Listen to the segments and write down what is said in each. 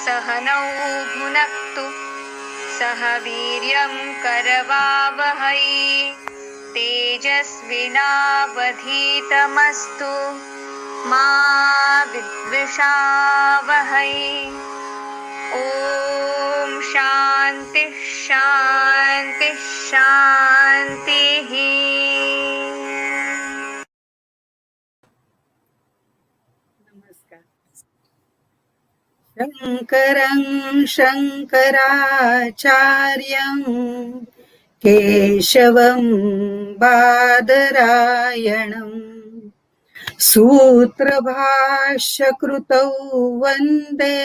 सहनौ भुनक्तु सह वीर्यं करवावहै तेजस्विनावधीतमस्तु मा विद्विषावहै। ॐ शान्ति शान्ति शान्तिः। शङ्करं शङ्कराचार्यं केशवं बादरायणं सूत्रभाष्यकृतौ वन्दे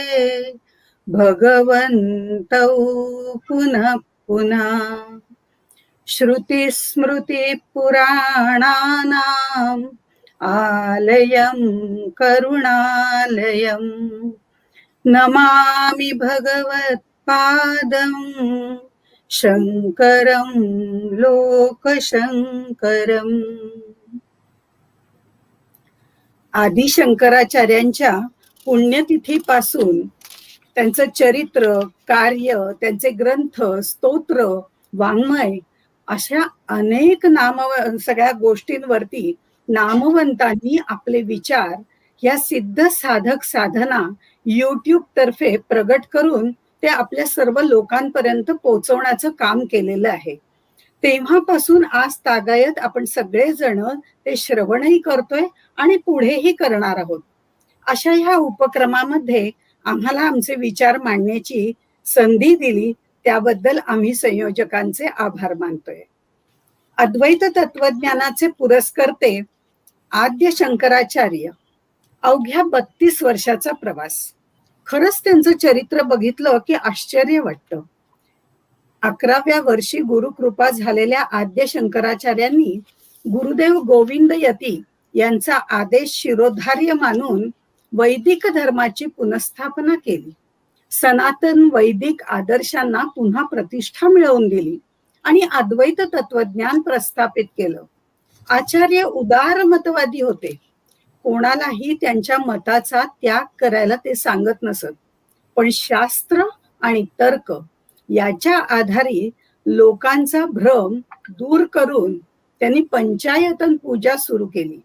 भगवन्तौ पुनः पुनः। श्रुतिस्मृतिपुराणानाम् आलयं करुणालयं नमामि भगवत्पादं शङ्करं लोकशङ्करम्। आदिशंकराचार्यांच्या पुण्यतिथीपासून त्यांचं चरित्र, कार्य, त्यांचे ग्रंथ, स्तोत्र, वाङ्मय अशा अनेक सगळ्या गोष्टींवरती नामवंतांनी आपले विचार या सिद्ध साधक साधना YouTube तर्फे प्रगट करून ते आपल्या सर्व लोकांपर्यंत पोहोचवण्याचं काम केलेलं आहे. तेव्हापासून आज तागायत आपण सगळेजण ते श्रवणही करतोय आणि पुढेही करणार आहोत. अशा ह्या उपक्रमामध्ये आम्हाला आमचे विचार मांडण्याची संधी दिली त्याबद्दल आम्ही संयोजकांचे आभार मानतोय. अद्वैत तत्वज्ञानाचे पुरस्कर्ते आद्य शंकराचार्य, अवघ्या 32 वर्षाचा प्रवास. खरंच त्यांचं चरित्र बघितलं की आश्चर्य वाटतं. 11व्या वर्षी गुरुकृपा झालेल्या आद्य शंकराचार्यांनी गुरुदेव गोविंद यती यांचा आदेश शिरोधार्य मानून वैदिक धर्माची पुनःस्थापना केली. सनातन वैदिक आदर्शांना पुन्हा प्रतिष्ठा मिळवून दिली आणि अद्वैत तत्वज्ञान प्रस्थापित केलं. आचार्य उदार मतवादी होते. कोणालाही त्यांच्या मताचा त्याग करायला ते सांगत नसत, पण शास्त्र आणि तर्क याच्या आधारे लोकांचा भ्रम दूर करून त्यांनी पंचायतन पूजा सुरू केली.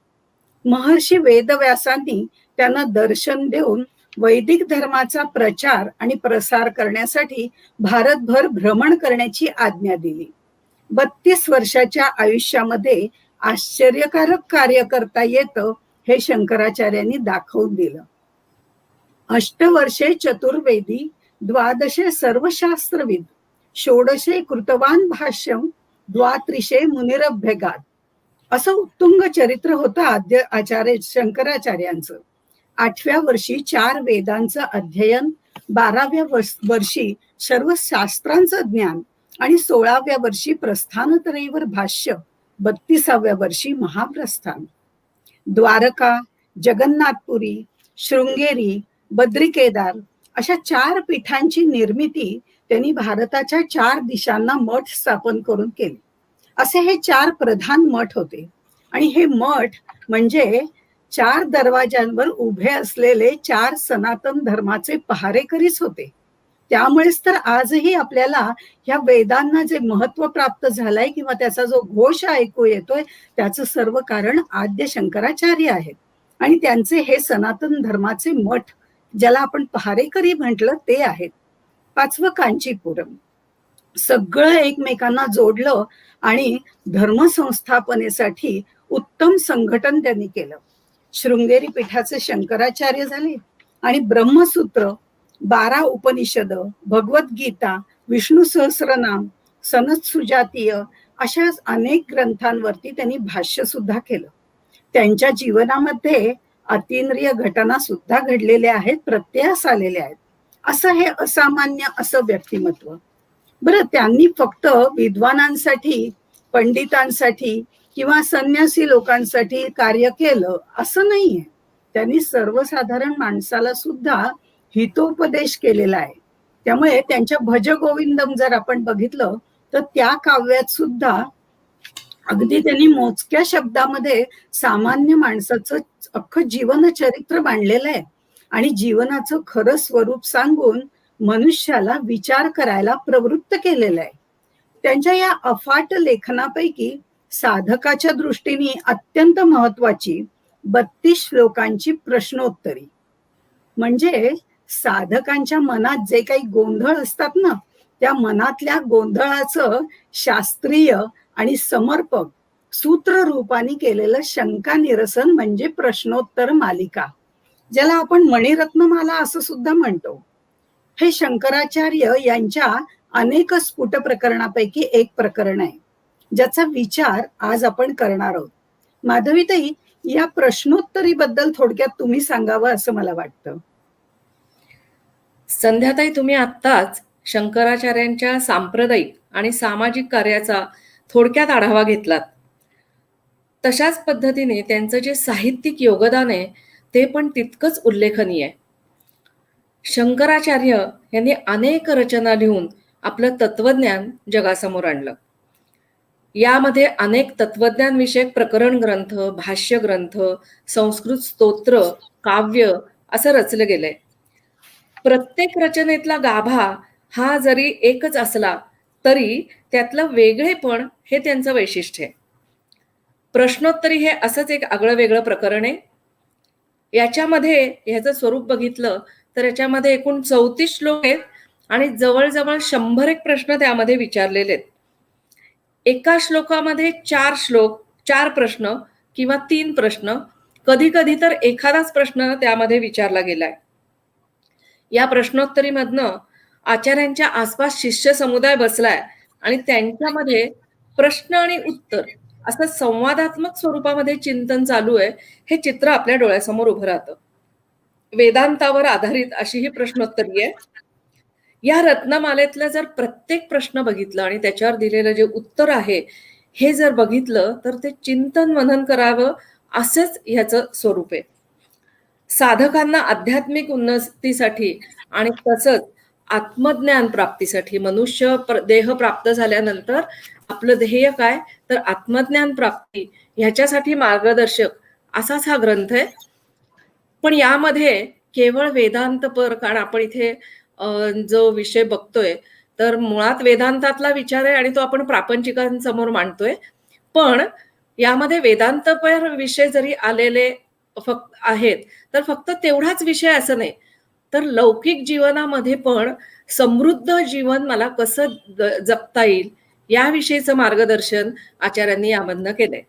महर्षी वेदव्यासांनी त्यांना दर्शन देऊन वैदिक धर्माचा प्रचार आणि प्रसार करण्यासाठी भारतभर भ्रमण करण्याची आज्ञा दिली. 32 वर्षाच्या आयुष्यामध्ये आश्चर्यकारक कार्य करता येतं हे शंकराचार्यांनी दाखवून दिलं. 8 वर्षे चतुर्वेदी, 12 सर्वशास्त्रविद, 16 कृतवान भाष्यम, 32 मुनिरभ्यगात असं उत्तुंग चरित्र होतं आद्य आचार्य शंकराचार्यांचं. 8व्या वर्षी 4 वेदांचं अध्ययन, 12व्या वर्षी सर्व शास्त्रांचं ज्ञान आणि 16व्या वर्षी प्रस्थानत्रयीवर भाष्य, 32व्या वर्षी महाप्रस्थान. द्वारका, जगन्नाथपुरी, शृंगेरी, बद्रिकेदार अशा 4 पीठांची निर्मिती त्यांनी भारताच्या 4 दिशांना मठ स्थापन करून केले. असे हे 4 प्रधान मठ होते आणि हे मठ म्हणजे 4 दरवाज्यांवर उभे असलेले 4 सनातन धर्माचे पहारेकरीच होते. त्यामुळेच तर आजही आपल्याला ह्या वेदांना जे महत्व प्राप्त झालंय किंवा त्याचा जो घोष ऐकू येतोय त्याचं सर्व कारण आद्य शंकराचार्य आहेत आणि त्यांचे हे सनातन धर्माचे मठ ज्याला आपण पहारेकरी म्हटलं ते आहेत. 5वं कांचीपुरम. सगळं एकमेकांना जोडलं आणि धर्मसंस्थापनेसाठी उत्तम संघटन त्यांनी केलं. शृंगेरी पीठाचे शंकराचार्य झाले आणि ब्रह्मसूत्र, 12 उपनिषद, भगवद्गीता, विष्णू सहस्रनाम, सनद सुजातीय अशा अनेक ग्रंथांवरती त्यांनी भाष्य सुद्धा केलं. त्यांच्या जीवनामध्ये अतिंद्रिय घटना सुद्धा घडलेल्या आहेत, प्रत्ययास आलेल्या आहेत. असं हे असामान्य असं व्यक्तिमत्व. बरं, त्यांनी फक्त विद्वानांसाठी, पंडितांसाठी किंवा संन्यासी लोकांसाठी कार्य केलं असं नाहीये. त्यांनी सर्वसाधारण माणसाला सुद्धा हितोपदेश केलेला आहे. त्यामुळे त्यांच्या भज गोविंदम जर आपण बघितलं तर त्या काव्यात सुद्धा अगदी त्यांनी मोजक्या शब्दामध्ये सामान्य माणसाचं अख्खं जीवन चरित्र मांडलेलं आहे. आणि जीवनाचं खरं स्वरूप सांगून मनुष्याला विचार करायला प्रवृत्त केलेलं आहे. त्यांच्या या अफाट लेखनापैकी साधकाच्या दृष्टीने अत्यंत महत्वाची 32 श्लोकांची प्रश्नोत्तरी, म्हणजे साधकांच्या मनात जे काही गोंधळ असतात ना, त्या मनातल्या गोंधळाचं शास्त्रीय आणि समर्पक सूत्र रूपाने केलेलं शंका निरसन म्हणजे प्रश्नोत्तर मालिका, ज्याला आपण मणिरत्नमाला असं सुद्धा म्हणतो. हे शंकराचार्य यांच्या अनेक स्फुट प्रकरणापैकी एक प्रकरण आहे, ज्याचा विचार आज आपण करणार आहोत. माधवीताई, या प्रश्नोत्तरीबद्दल थोडक्यात तुम्ही सांगावं असं मला वाटतं. संध्याताई, तुम्ही आत्ताच शंकराचार्यांच्या सांप्रदायिक आणि सामाजिक कार्याचा थोडक्यात आढावा घेतलात. तशाच पद्धतीने त्यांचं जे साहित्यिक योगदान आहे ते पण तितकंच उल्लेखनीय आहे. शंकराचार्य यांनी अनेक रचना लिहून आपलं तत्वज्ञान जगासमोर आणलं. यामध्ये अनेक तत्वज्ञान विषयक प्रकरण ग्रंथ, भाष्य ग्रंथ, संस्कृत स्तोत्र, काव्य असं रचलं गेलंय. प्रत्येक रचनेतला गाभा हा जरी एकच असला तरी त्यातलं वेगळेपण हे त्यांचं वैशिष्ट्य आहे. प्रश्नोत्तरी हे असंच एक आगळं वेगळं प्रकरण आहे. याच्यामध्ये ह्याचं स्वरूप बघितलं तर याच्यामध्ये एकूण 34 श्लोक आहेत आणि जवळजवळ 100 प्रश्न त्यामध्ये विचारलेले आहेत. एका श्लोकामध्ये 4 श्लोक, 4 प्रश्न किंवा 3 प्रश्न, कधी कधी तर एखादाच प्रश्न त्यामध्ये विचारला गेलाय. या प्रश्नोत्तरीमधनं आचार्यांच्या आसपास शिष्य समुदाय बसलाय आणि त्यांच्यामध्ये प्रश्न आणि उत्तर असं संवादात्मक स्वरूपामध्ये चिंतन चालू आहे. हे चित्र आपल्या डोळ्यासमोर उभं राहतं. वेदांतावर आधारित अशी ही प्रश्नोत्तरी आहे. या रत्नमालेतलं जर प्रत्येक प्रश्न बघितलं आणि त्याच्यावर दिलेलं जे उत्तर आहे हे जर बघितलं तर ते चिंतन मनन करावं असंच ह्याचं स्वरूप आहे. साधकांना आध्यात्मिक उन्नतीसाठी आणि तसंच आत्मज्ञान प्राप्तीसाठी, मनुष्य देह प्राप्त झाल्यानंतर आपलं ध्येय काय तर आत्मज्ञान प्राप्ती, ह्याच्यासाठी मार्गदर्शक असाच हा ग्रंथ आहे. पण यामध्ये केवळ वेदांतपर, कारण आपण इथे जो विषय बघतोय तर मुळात वेदांतातला विचार आहे आणि तो आपण प्रापंचिकांसमोर मांडतोय. पण यामध्ये वेदांतपर विषय जरी आलेले फक्त आहेत तर फक्त तेवढाच विषय असं नाही, तर लौकिक जीवनामध्ये पण समृद्ध जीवन मला कसं जगता येईल याविषयीचं मार्गदर्शन आचार्यांनी यामधनं केलंय.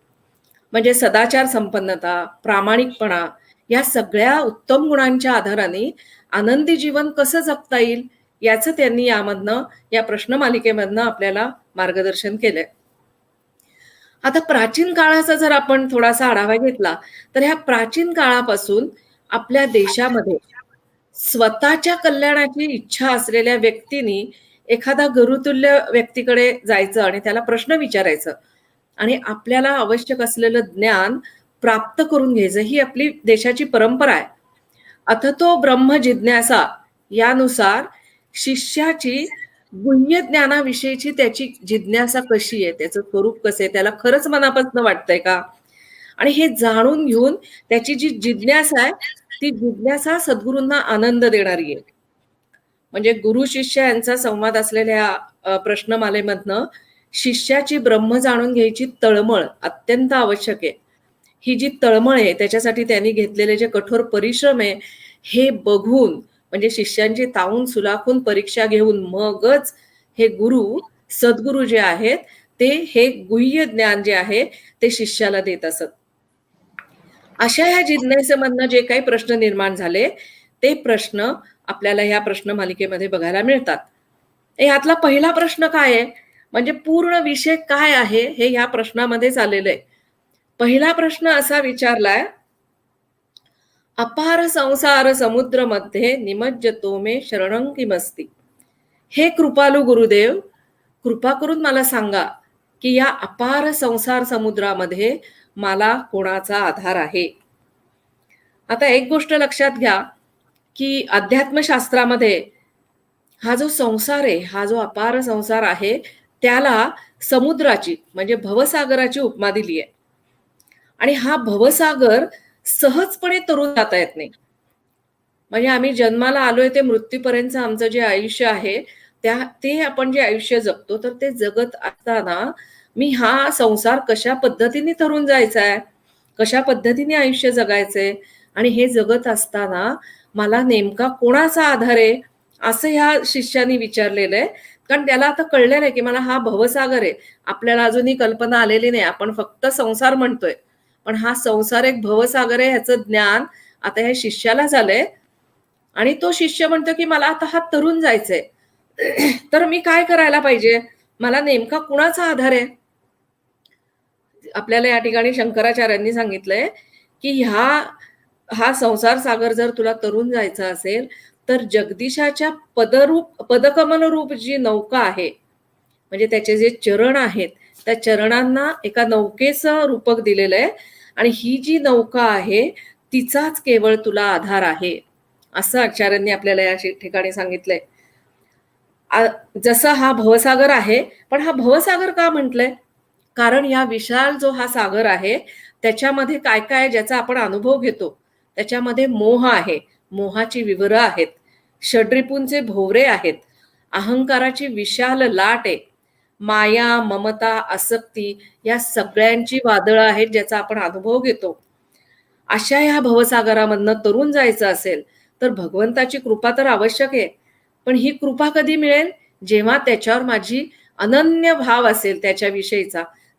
म्हणजे सदाचार संपन्नता, प्रामाणिकपणा या सगळ्या उत्तम गुणांच्या आधाराने आनंदी जीवन कसं जगता येईल याचं त्यांनी यामधनं, या प्रश्नमालिकेमधनं आपल्याला मार्गदर्शन केलंय. आता प्राचीन काळाचा जर आपण थोडासा आढावा घेतला तर ह्या प्राचीन काळापासून आपल्या देशामध्ये स्वतःच्या कल्याणाची इच्छा असलेल्या व्यक्तींनी एखादा गुरुतुल्य व्यक्तीकडे जायचं आणि त्याला प्रश्न विचारायचं आणि आपल्याला आवश्यक असलेलं ज्ञान प्राप्त करून घ्यायचं, ही आपली देशाची परंपरा आहे. अथतो ब्रह्म जिज्ञासा यानुसार शिष्याची गुह्य ज्ञानाविषयीची त्याची जिज्ञासा कशी आहे, त्याचं स्वरूप कसं आहे, त्याला खरंच मनापासून वाटतंय का, आणि हे जाणून घेऊन त्याची जी जिज्ञासा आहे ती जिज्ञासा सद्गुरूंना आनंद देणारी आहे. म्हणजे गुरु शिष्य यांचा संवाद असलेल्या प्रश्नमालेमधनं शिष्याची ब्रह्म जाणून घ्यायची तळमळ अत्यंत आवश्यक आहे. ही जी तळमळ आहे त्याच्यासाठी त्यांनी घेतलेले जे कठोर परिश्रम आहे हे बघून, म्हणजे शिष्यांची तावून सुलाखून परीक्षा घेऊन मगच हे गुरु, सद्गुरु जे आहेत ते हे गुह्य ज्ञान जे आहे ते शिष्याला देत असत. अशा ह्या जिज्ञासेमधनं जे काही प्रश्न निर्माण झाले ते प्रश्न आपल्याला ह्या प्रश्नमालिकेमध्ये बघायला मिळतात. ह्यातला पहिला प्रश्न काय आहे म्हणजे पूर्ण विषय काय आहे हे ह्या प्रश्नामध्येच आलेलं आहे. पहिला प्रश्न असा विचारलाय, अपार संसार समुद्र मध्ये निमज्जतो मे शरणं किमस्ति. हे कृपालू गुरुदेव, कृपा करून मला सांगा की या अपार संसार समुद्रामध्ये मला कोणाचा आधार आहे. आता एक गोष्ट लक्षात घ्या की अध्यात्मशास्त्रामध्ये हा जो संसार आहे, हा जो अपार संसार आहे त्याला समुद्राची म्हणजे भवसागराची उपमा दिली आहे. आणि हा भवसागर सहजपणे तरून जाता येत नाही. म्हणजे आम्ही जन्माला आलोय ते मृत्यूपर्यंत आमचं जे आयुष्य आहे ते आपण जे आयुष्य जगतो, तर ते जगत असताना मी हा संसार कशा पद्धतीने तरून जायचा आहे, कशा पद्धतीने आयुष्य जगायचंय, आणि हे जगत असताना मला नेमका कोणाचा आधार आहे, असं ह्या शिष्याने विचारलेलं आहे. कारण त्याला आता कळलेलं आहे की मला हा भवसागर आहे. आपल्याला अजूनही कल्पना आलेली नाही, आपण फक्त संसार म्हणतोय, पण हा संसार एक भवसागर आहे ह्याचं ज्ञान आता ह्या शिष्याला झालंय. आणि तो शिष्य म्हणतो की मला आता हा तरुण जायचंय, तर मी काय करायला पाहिजे, मला नेमका कुणाचा आधार आहे. आपल्याला या ठिकाणी शंकराचार्यांनी सांगितलंय की हा संसार सागर जर तुला तरुण जायचा असेल, तर जगदीशाच्या पदकमल रूप जी नौका आहे, म्हणजे त्याचे जे चरण आहेत, त्या चरणांना एका नौकेचं रूपक दिलेलं आहे, आणि ही जी नौका आहे तिचाच केवळ तुला आधार आहे, असं आचार्यांनी आपल्याला या ठिकाणी सांगितलंय. जसं हा भवसागर आहे, पण हा भवसागर का म्हटलंय, कारण या विशाल जो हा सागर आहे त्याच्यामध्ये काय काय ज्याचा आपण अनुभव घेतो, त्याच्यामध्ये मोह आहे, मोहाची विवरं आहेत, षड्रिपूंचे भोवरे आहेत, अहंकाराची विशाल लाट आहे, माया, ममता, आसक्ती या सगळ्यांची वादळं आहेत ज्याचा आपण अनुभव घेतो. अशा ह्या भवसागरामधनं तरुण जायचं असेल तर भगवंताची कृपा तर आवश्यक आहे, पण ही कृपा कधी मिळेल, जेव्हा त्याच्यावर माझी अनन्य भाव असेल,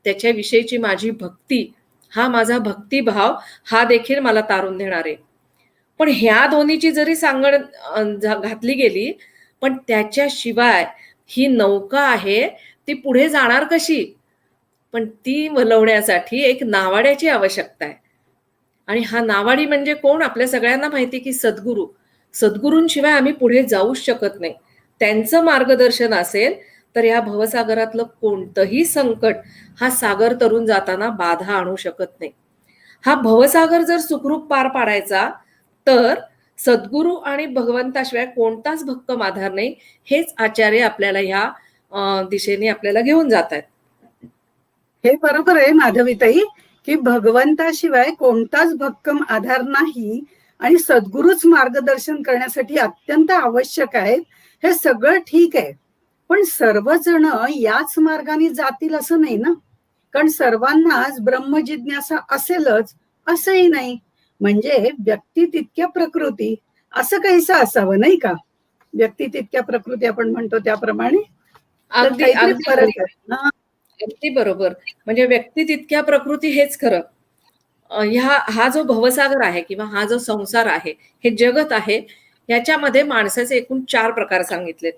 त्याच्याविषयीची माझी भक्ती, हा माझा भक्तिभाव हा देखील मला तारून देणार आहे. पण ह्या दोन्हीची जरी सांगड घातली गेली, पण त्याच्याशिवाय ही नौका आहे ती पुढे जाणार कशी, पण ती वलवण्यासाठी एक नावाड्याची आवश्यकता आहे. आणि हा नावाडी म्हणजे कोण, आपल्या सगळ्यांना माहिती की सद्गुरूंशिवाय आम्ही पुढे जाऊच शकत नाही. त्यांचं मार्गदर्शन असेल तर या भवसागरातलं कोणतंही संकट हा सागर तरून जाताना बाधा आणू शकत नाही. हा भवसागर जर सुखरूप पार पाडायचा तर सद्गुरू आणि भगवंताशिवाय कोणताच भक्कम आधार नाही, हेच आचार्य आपल्याला ह्या दिशेने आपल्याला घेऊन जात आहेत. हे बरोबर आहे माधवीताई, की भगवंताशिवाय कोणताच भक्कम आधार नाही आणि सद्गुरूच मार्गदर्शन करण्यासाठी अत्यंत आवश्यक आहेत. हे सगळं ठीक आहे, पण सर्वजण याच मार्गाने जातील असं नाही ना, कारण सर्वांनाच ब्रह्मजिज्ञासा असेलच असंही नाही. म्हणजे व्यक्ती तितक्या प्रकृती असं काहीसं असावं, नाही का? व्यक्ती तितक्या प्रकृती आपण म्हणतो त्याप्रमाणे, तर अगदी काहीतरी अगदी फरक आहे ना. अगदी बरोबर. म्हणजे व्यक्ती तितक्या प्रकृती हेच खरं. हा जो भवसागर आहे किंवा हा जो संसार आहे, हे जगत आहे, याच्यामध्ये माणसाचे एकूण 4 प्रकार सांगितलेत: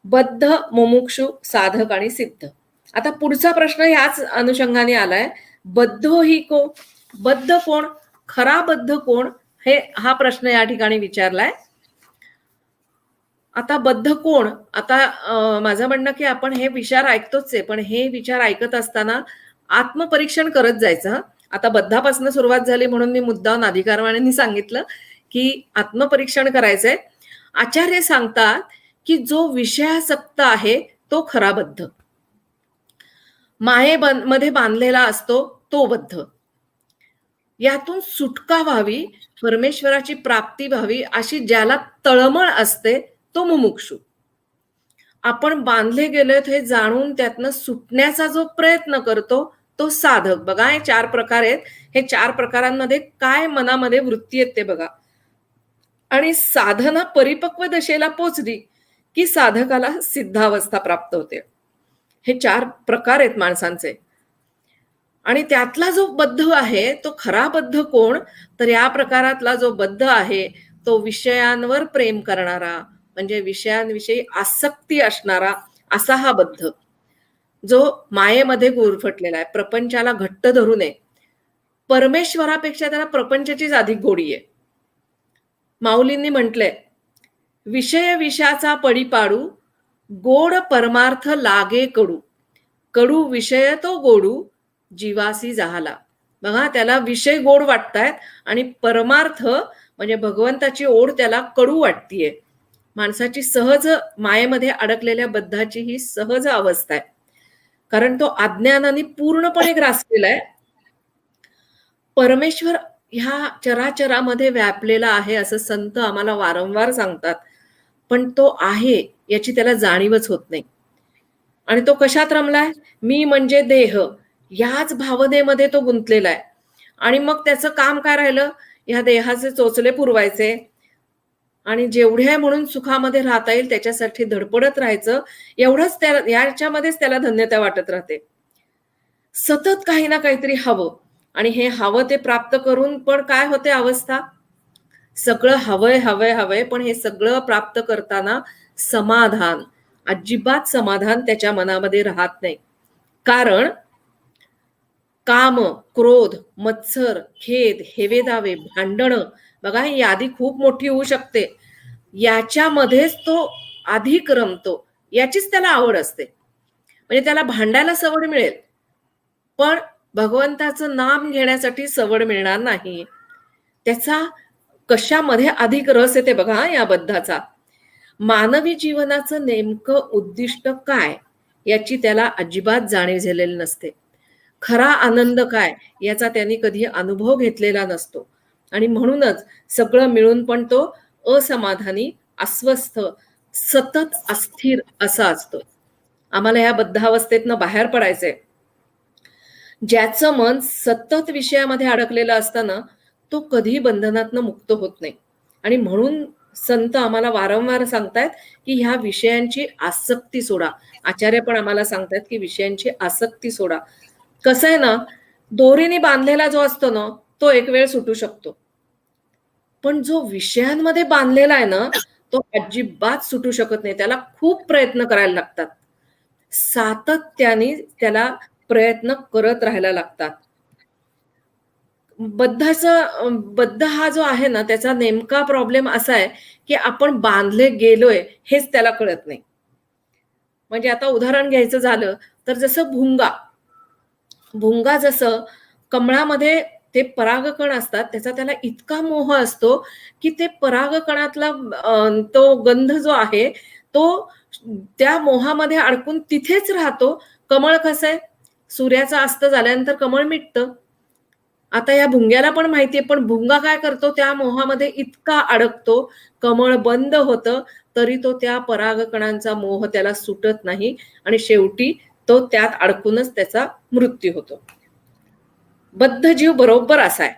बद्ध, मुमुक्षु, साधक आणि सिद्ध. आता पुढचा प्रश्न ह्याच अनुषंगाने आलाय, बद्ध कोण, खरा बद्ध कोण, हा प्रश्न या ठिकाणी विचारलाय. आता बद्ध कोण, आता माझं म्हणणं की आपण हे विचार ऐकतोच आहे, पण हे विचार ऐकत असताना आत्मपरीक्षण करत जायचं. आता बद्धापासून सुरुवात झाली म्हणून मी मुद्दाम अधिकारवाण्यांनी सांगितलं की आत्मपरीक्षण करायचंय. आचार्य सांगतात की जो विषयासक्त आहे तो खरा बद्ध, मध्ये बांधलेला असतो तो बद्ध, यातून सुटका व्हावी, परमेश्वराची प्राप्ती व्हावी अशी ज्याला तळमळ असते तो मुमुक्षु. आपण बांधले गेलोत हे जाणून त्यातनं सुटण्याचा जो प्रयत्न करतो तो साधक. बघा, हे 4 प्रकार आहेत, हे 4 प्रकारांमध्ये काय मनामध्ये वृत्ती आहेत ते बघा. आणि साधना परिपक्व दशेला पोचली की साधकाला सिद्धावस्था प्राप्त होते. हे 4 प्रकार आहेत माणसांचे. आणि त्यातला जो बद्ध आहे तो खरा बद्ध कोण, तर या प्रकारातला जो बद्ध आहे तो विषयांवर प्रेम करणारा, म्हणजे विषयांविषयी आसक्ती असणारा असा हा बद्ध, जो मायेमध्ये गुरफटलेला आहे, प्रपंचाला घट्ट धरू नये. परमेश्वरापेक्षा त्याला प्रपंचाचीच अधिक गोडी आहे. माऊलींनी म्हटलंय, विषय विषाचा पडी पाडू, गोड परमार्थ लागे कडू, कडू विषय तो गोडू, जीवासी जाहला. बघा, त्याला विषय गोड वाटतायत आणि परमार्थ म्हणजे भगवंताची ओढ त्याला कडू वाटतीये. माणसाची सहज मायेमध्ये अडकलेल्या बद्धाची ही सहज अवस्था आहे, कारण तो अज्ञानाने पूर्णपणे ग्रासलेला आहे. परमेश्वर ह्या चराचरामध्ये व्यापलेला आहे असं संत आम्हाला वारंवार सांगतात. पण तो आहे याची त्याला जाणीवच होत नाही. आणि तो कशात रमलाय? मी म्हणजे देह, याच भावनेमध्ये तो गुंतलेला आहे. आणि मग त्याचं काम काय राहिलं? ह्या देहाचे चोचले पुरवायचे आणि जेवढे आहे म्हणून सुखामध्ये राहता येईल त्याच्यासाठी धडपडत राहायचं. एवढंच त्याला, याच्यामध्येच त्याला धन्यता वाटत राहते. सतत काही ना काहीतरी हवं, आणि हे हवं ते प्राप्त करून पण काय होते अवस्था? सगळं हवंय हवंय हवंय, पण हे सगळं प्राप्त करताना समाधान, अजिबात समाधान त्याच्या मनामध्ये राहत नाही. कारण काम, क्रोध, मत्सर, खेद, हेवेदावे, भांडणं, बघा ही यादी खूप मोठी होऊ शकते. याच्यामध्येच तो अधिक रमतो. याचीच त्याला आवड असते. म्हणजे त्याला भांडायला सवड मिळेल, पण भगवंताचं नाम घेण्यासाठी सवड मिळणार नाही. त्याचा कशामध्ये अधिक रस येते बघा या बद्धाचा. मानवी जीवनाचं नेमकं उद्दिष्ट काय याची त्याला अजिबात जाणीव झालेली नसते. खरा आनंद काय याचा त्यांनी कधी अनुभव घेतलेला नसतो. आणि म्हणूनच सगळं मिळून पण तो असमाधानी, अस्वस्थ, सतत अस्थिर असा असतो. आम्हाला ह्या बद्धावस्थेतनं बाहेर पडायचंय. ज्याचं मन सतत विषयामध्ये अडकलेलं असताना तो कधी बंधनातनं मुक्त होत नाही. आणि म्हणून संत आम्हाला वारंवार सांगतायत की ह्या विषयांची आसक्ती सोडा. आचार्य पण आम्हाला सांगतायत की विषयांची आसक्ती सोडा. कसं आहे ना, दोरीने बांधलेला जो असतो ना तो एक वेळ सुटू शकतो, पण जो विषयांमध्ये बांधलेला आहे ना तो अजिबात सुटू शकत नाही. त्याला खूप प्रयत्न करायला लागतात. सातत्याने त्याला प्रयत्न करत राहायला लागतात. बद्ध हा जो आहे ना त्याचा नेमका प्रॉब्लेम असा आहे की आपण बांधले गेलोय हेच त्याला कळत नाही. म्हणजे आता उदाहरण घ्यायचं झालं तर जसं भुंगा जसं कमळामध्ये ते परागकण असतात त्याचा त्याला इतका मोह असतो की ते परागकणातला तो गंध जो आहे तो त्या मोहामध्ये अडकून तिथेच राहतो. कमळ कसं आहे, सूर्याचा अस्त झाल्यानंतर कमळ मिटतं. आता या भुंग्याला पण माहितीये, पण भुंगा काय करतो, त्या मोहामध्ये इतका अडकतो, कमळ बंद होतं तरी तो त्या परागकणांचा मोह त्याला सुटत नाही आणि शेवटी तो त्यात अडकूनच त्याचा मृत्यू होतो. बद्ध जीव बरोबर असा आहे.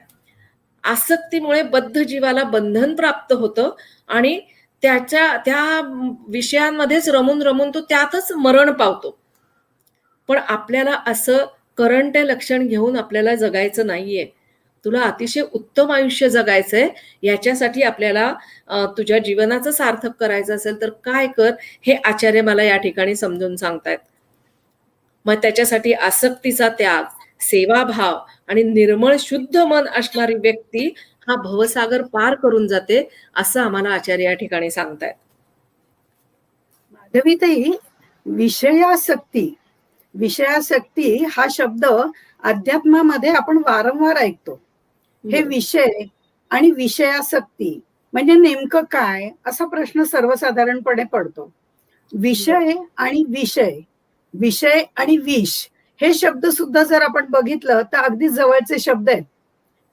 आसक्तीमुळे बद्ध जीवाला बंधन प्राप्त होतं आणि त्या विषयांमध्येच रमून रमून तो त्यातच मरण पावतो. पण आपल्याला असं करंट लक्षण घेऊन आपल्याला जगायचं नाहीये. तुला अतिशय उत्तम आयुष्य जगायचंय, याच्यासाठी आपल्याला तुझ्या जीवनाचं सार्थक करायचं असेल तर काय कर, हे आचार्य मला या ठिकाणी समजून सांगतायत. मग त्याच्यासाठी आसक्तीचा त्याग, सेवाभाव आणि निर्मळ शुद्ध मन असणारी व्यक्ती हा भवसागर पार करून जाते, असं आम्हाला आचार्य या ठिकाणी सांगतायत. माधवीताई, विषयासक्ती हा शब्द अध्यात्मामध्ये आपण वारंवार ऐकतो. हे विषय आणि विषयासक्ती म्हणजे नेमकं काय असा प्रश्न सर्वसाधारणपणे पडतो. विषय आणि विष हे शब्द सुद्धा जर आपण बघितलं तर अगदी जवळचे शब्द आहेत.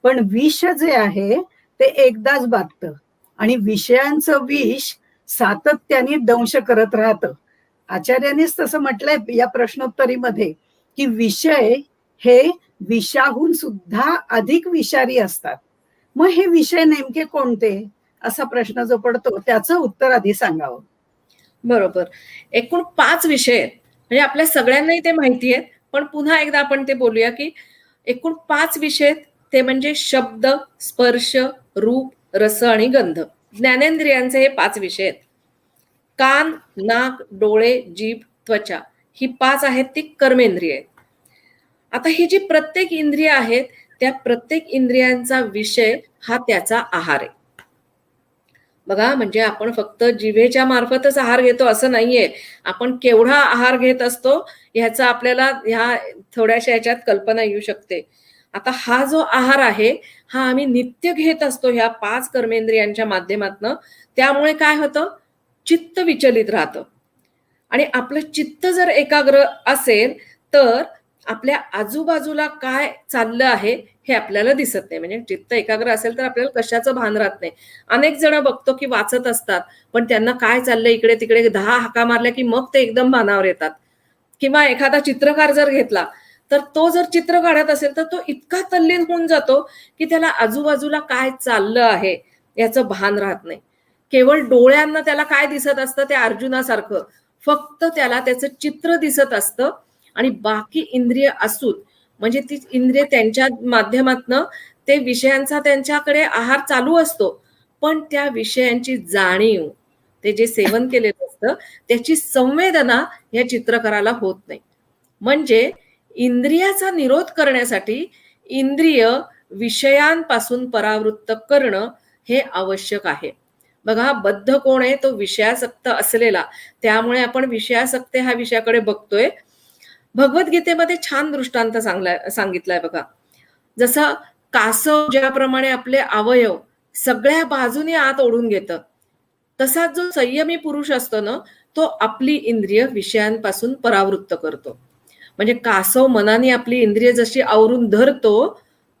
पण विष जे आहे ते एकदाच बाधतं आणि विषयांचं विष सातत्याने दंश करत राहतं. आचार्यांनीच तसं म्हटलंय या प्रश्नोत्तरीमध्ये की विषय हे विषाहून सुद्धा अधिक विषारी असतात. मग हे विषय नेमके कोणते असा प्रश्न जो पडतो त्याचं उत्तर आधी सांगावं. बरोबर. एकूण 5 विषय आहेत. म्हणजे आपल्या सगळ्यांनाही ते माहिती आहेत, पण पुन्हा एकदा आपण ते बोलूया की एकूण 5 विषय आहेत. ते म्हणजे शब्द, स्पर्श, रूप, रस आणि गंध. ज्ञानेंद्रियांचे हे 5 विषय आहेत. कान, नाक, डोळे, जीभ, त्वचा ही 5 आहेत ती कर्मेंद्रिय आहेत. आता ही जी प्रत्येक इंद्रिय आहेत त्या प्रत्येक इंद्रियांचा विषय हा त्याचा आहार आहे. बघा, म्हणजे आपण फक्त जिभेच्या मार्फतच आहार घेतो असं नाहीये. आपण केवढा आहार घेत असतो ह्याचा आपल्याला ह्या थोड्याशा ह्याच्यात कल्पना येऊ शकते. आता हा जो आहार आहे हा आम्ही नित्य घेत असतो ह्या 5 कर्मेंद्रियांच्या माध्यमातनं. त्यामुळे काय होतं, चित्त विचलित राहतं. आणि आपलं चित्त जर एकाग्र असेल तर आपल्या आजूबाजूला काय चाललं आहे हे आपल्याला दिसत नाही. म्हणजे चित्त एकाग्र असेल तर आपल्याला कशाचं भान राहत नाही. अनेक जण बघतो की वाचत असतात, पण त्यांना काय चाललंय इकडे तिकडे 10 हाका मारल्या की मग ते एकदम भानावर येतात. किंवा एखादा चित्रकार जर घेतला तर तो जर चित्र काढत असेल तर तो इतका तल्लीन होऊन जातो की त्याला आजूबाजूला काय चाललं आहे याचं भान राहत नाही. केवळ डोळ्यांना त्याला काय दिसत असतं ते अर्जुनासारखं, फक्त त्याला त्याचं चित्र दिसत असतं आणि बाकी इंद्रिय असून म्हणजे ती इंद्रिय त्यांच्या माध्यमातनं ते विषयांचा त्यांच्याकडे आहार चालू असतो, पण त्या विषयांची जाणीव, ते जे सेवन केलेलं असतं त्याची संवेदना या चित्रकाराला होत नाही. म्हणजे इंद्रियाचा निरोध करण्यासाठी इंद्रिय विषयांपासून परावृत्त करणं हे आवश्यक आहे. बघा, बद्ध कोण आहे? तो विषयासक्त असलेला. त्यामुळे आपण विषयासक्त ह्या विषयाकडे बघतोय. भगवद्गीतेमध्ये छान दृष्टांत सांगितलाय बघा. जसं कासव ज्याप्रमाणे आपले अवयव सगळ्या बाजूने आत ओढून घेतं, तसाच जो संयमी पुरुष असतो ना, तो आपली इंद्रिय विषयांपासून परावृत्त करतो. म्हणजे कासव मनाने आपली इंद्रिय जशी आवरून धरतो,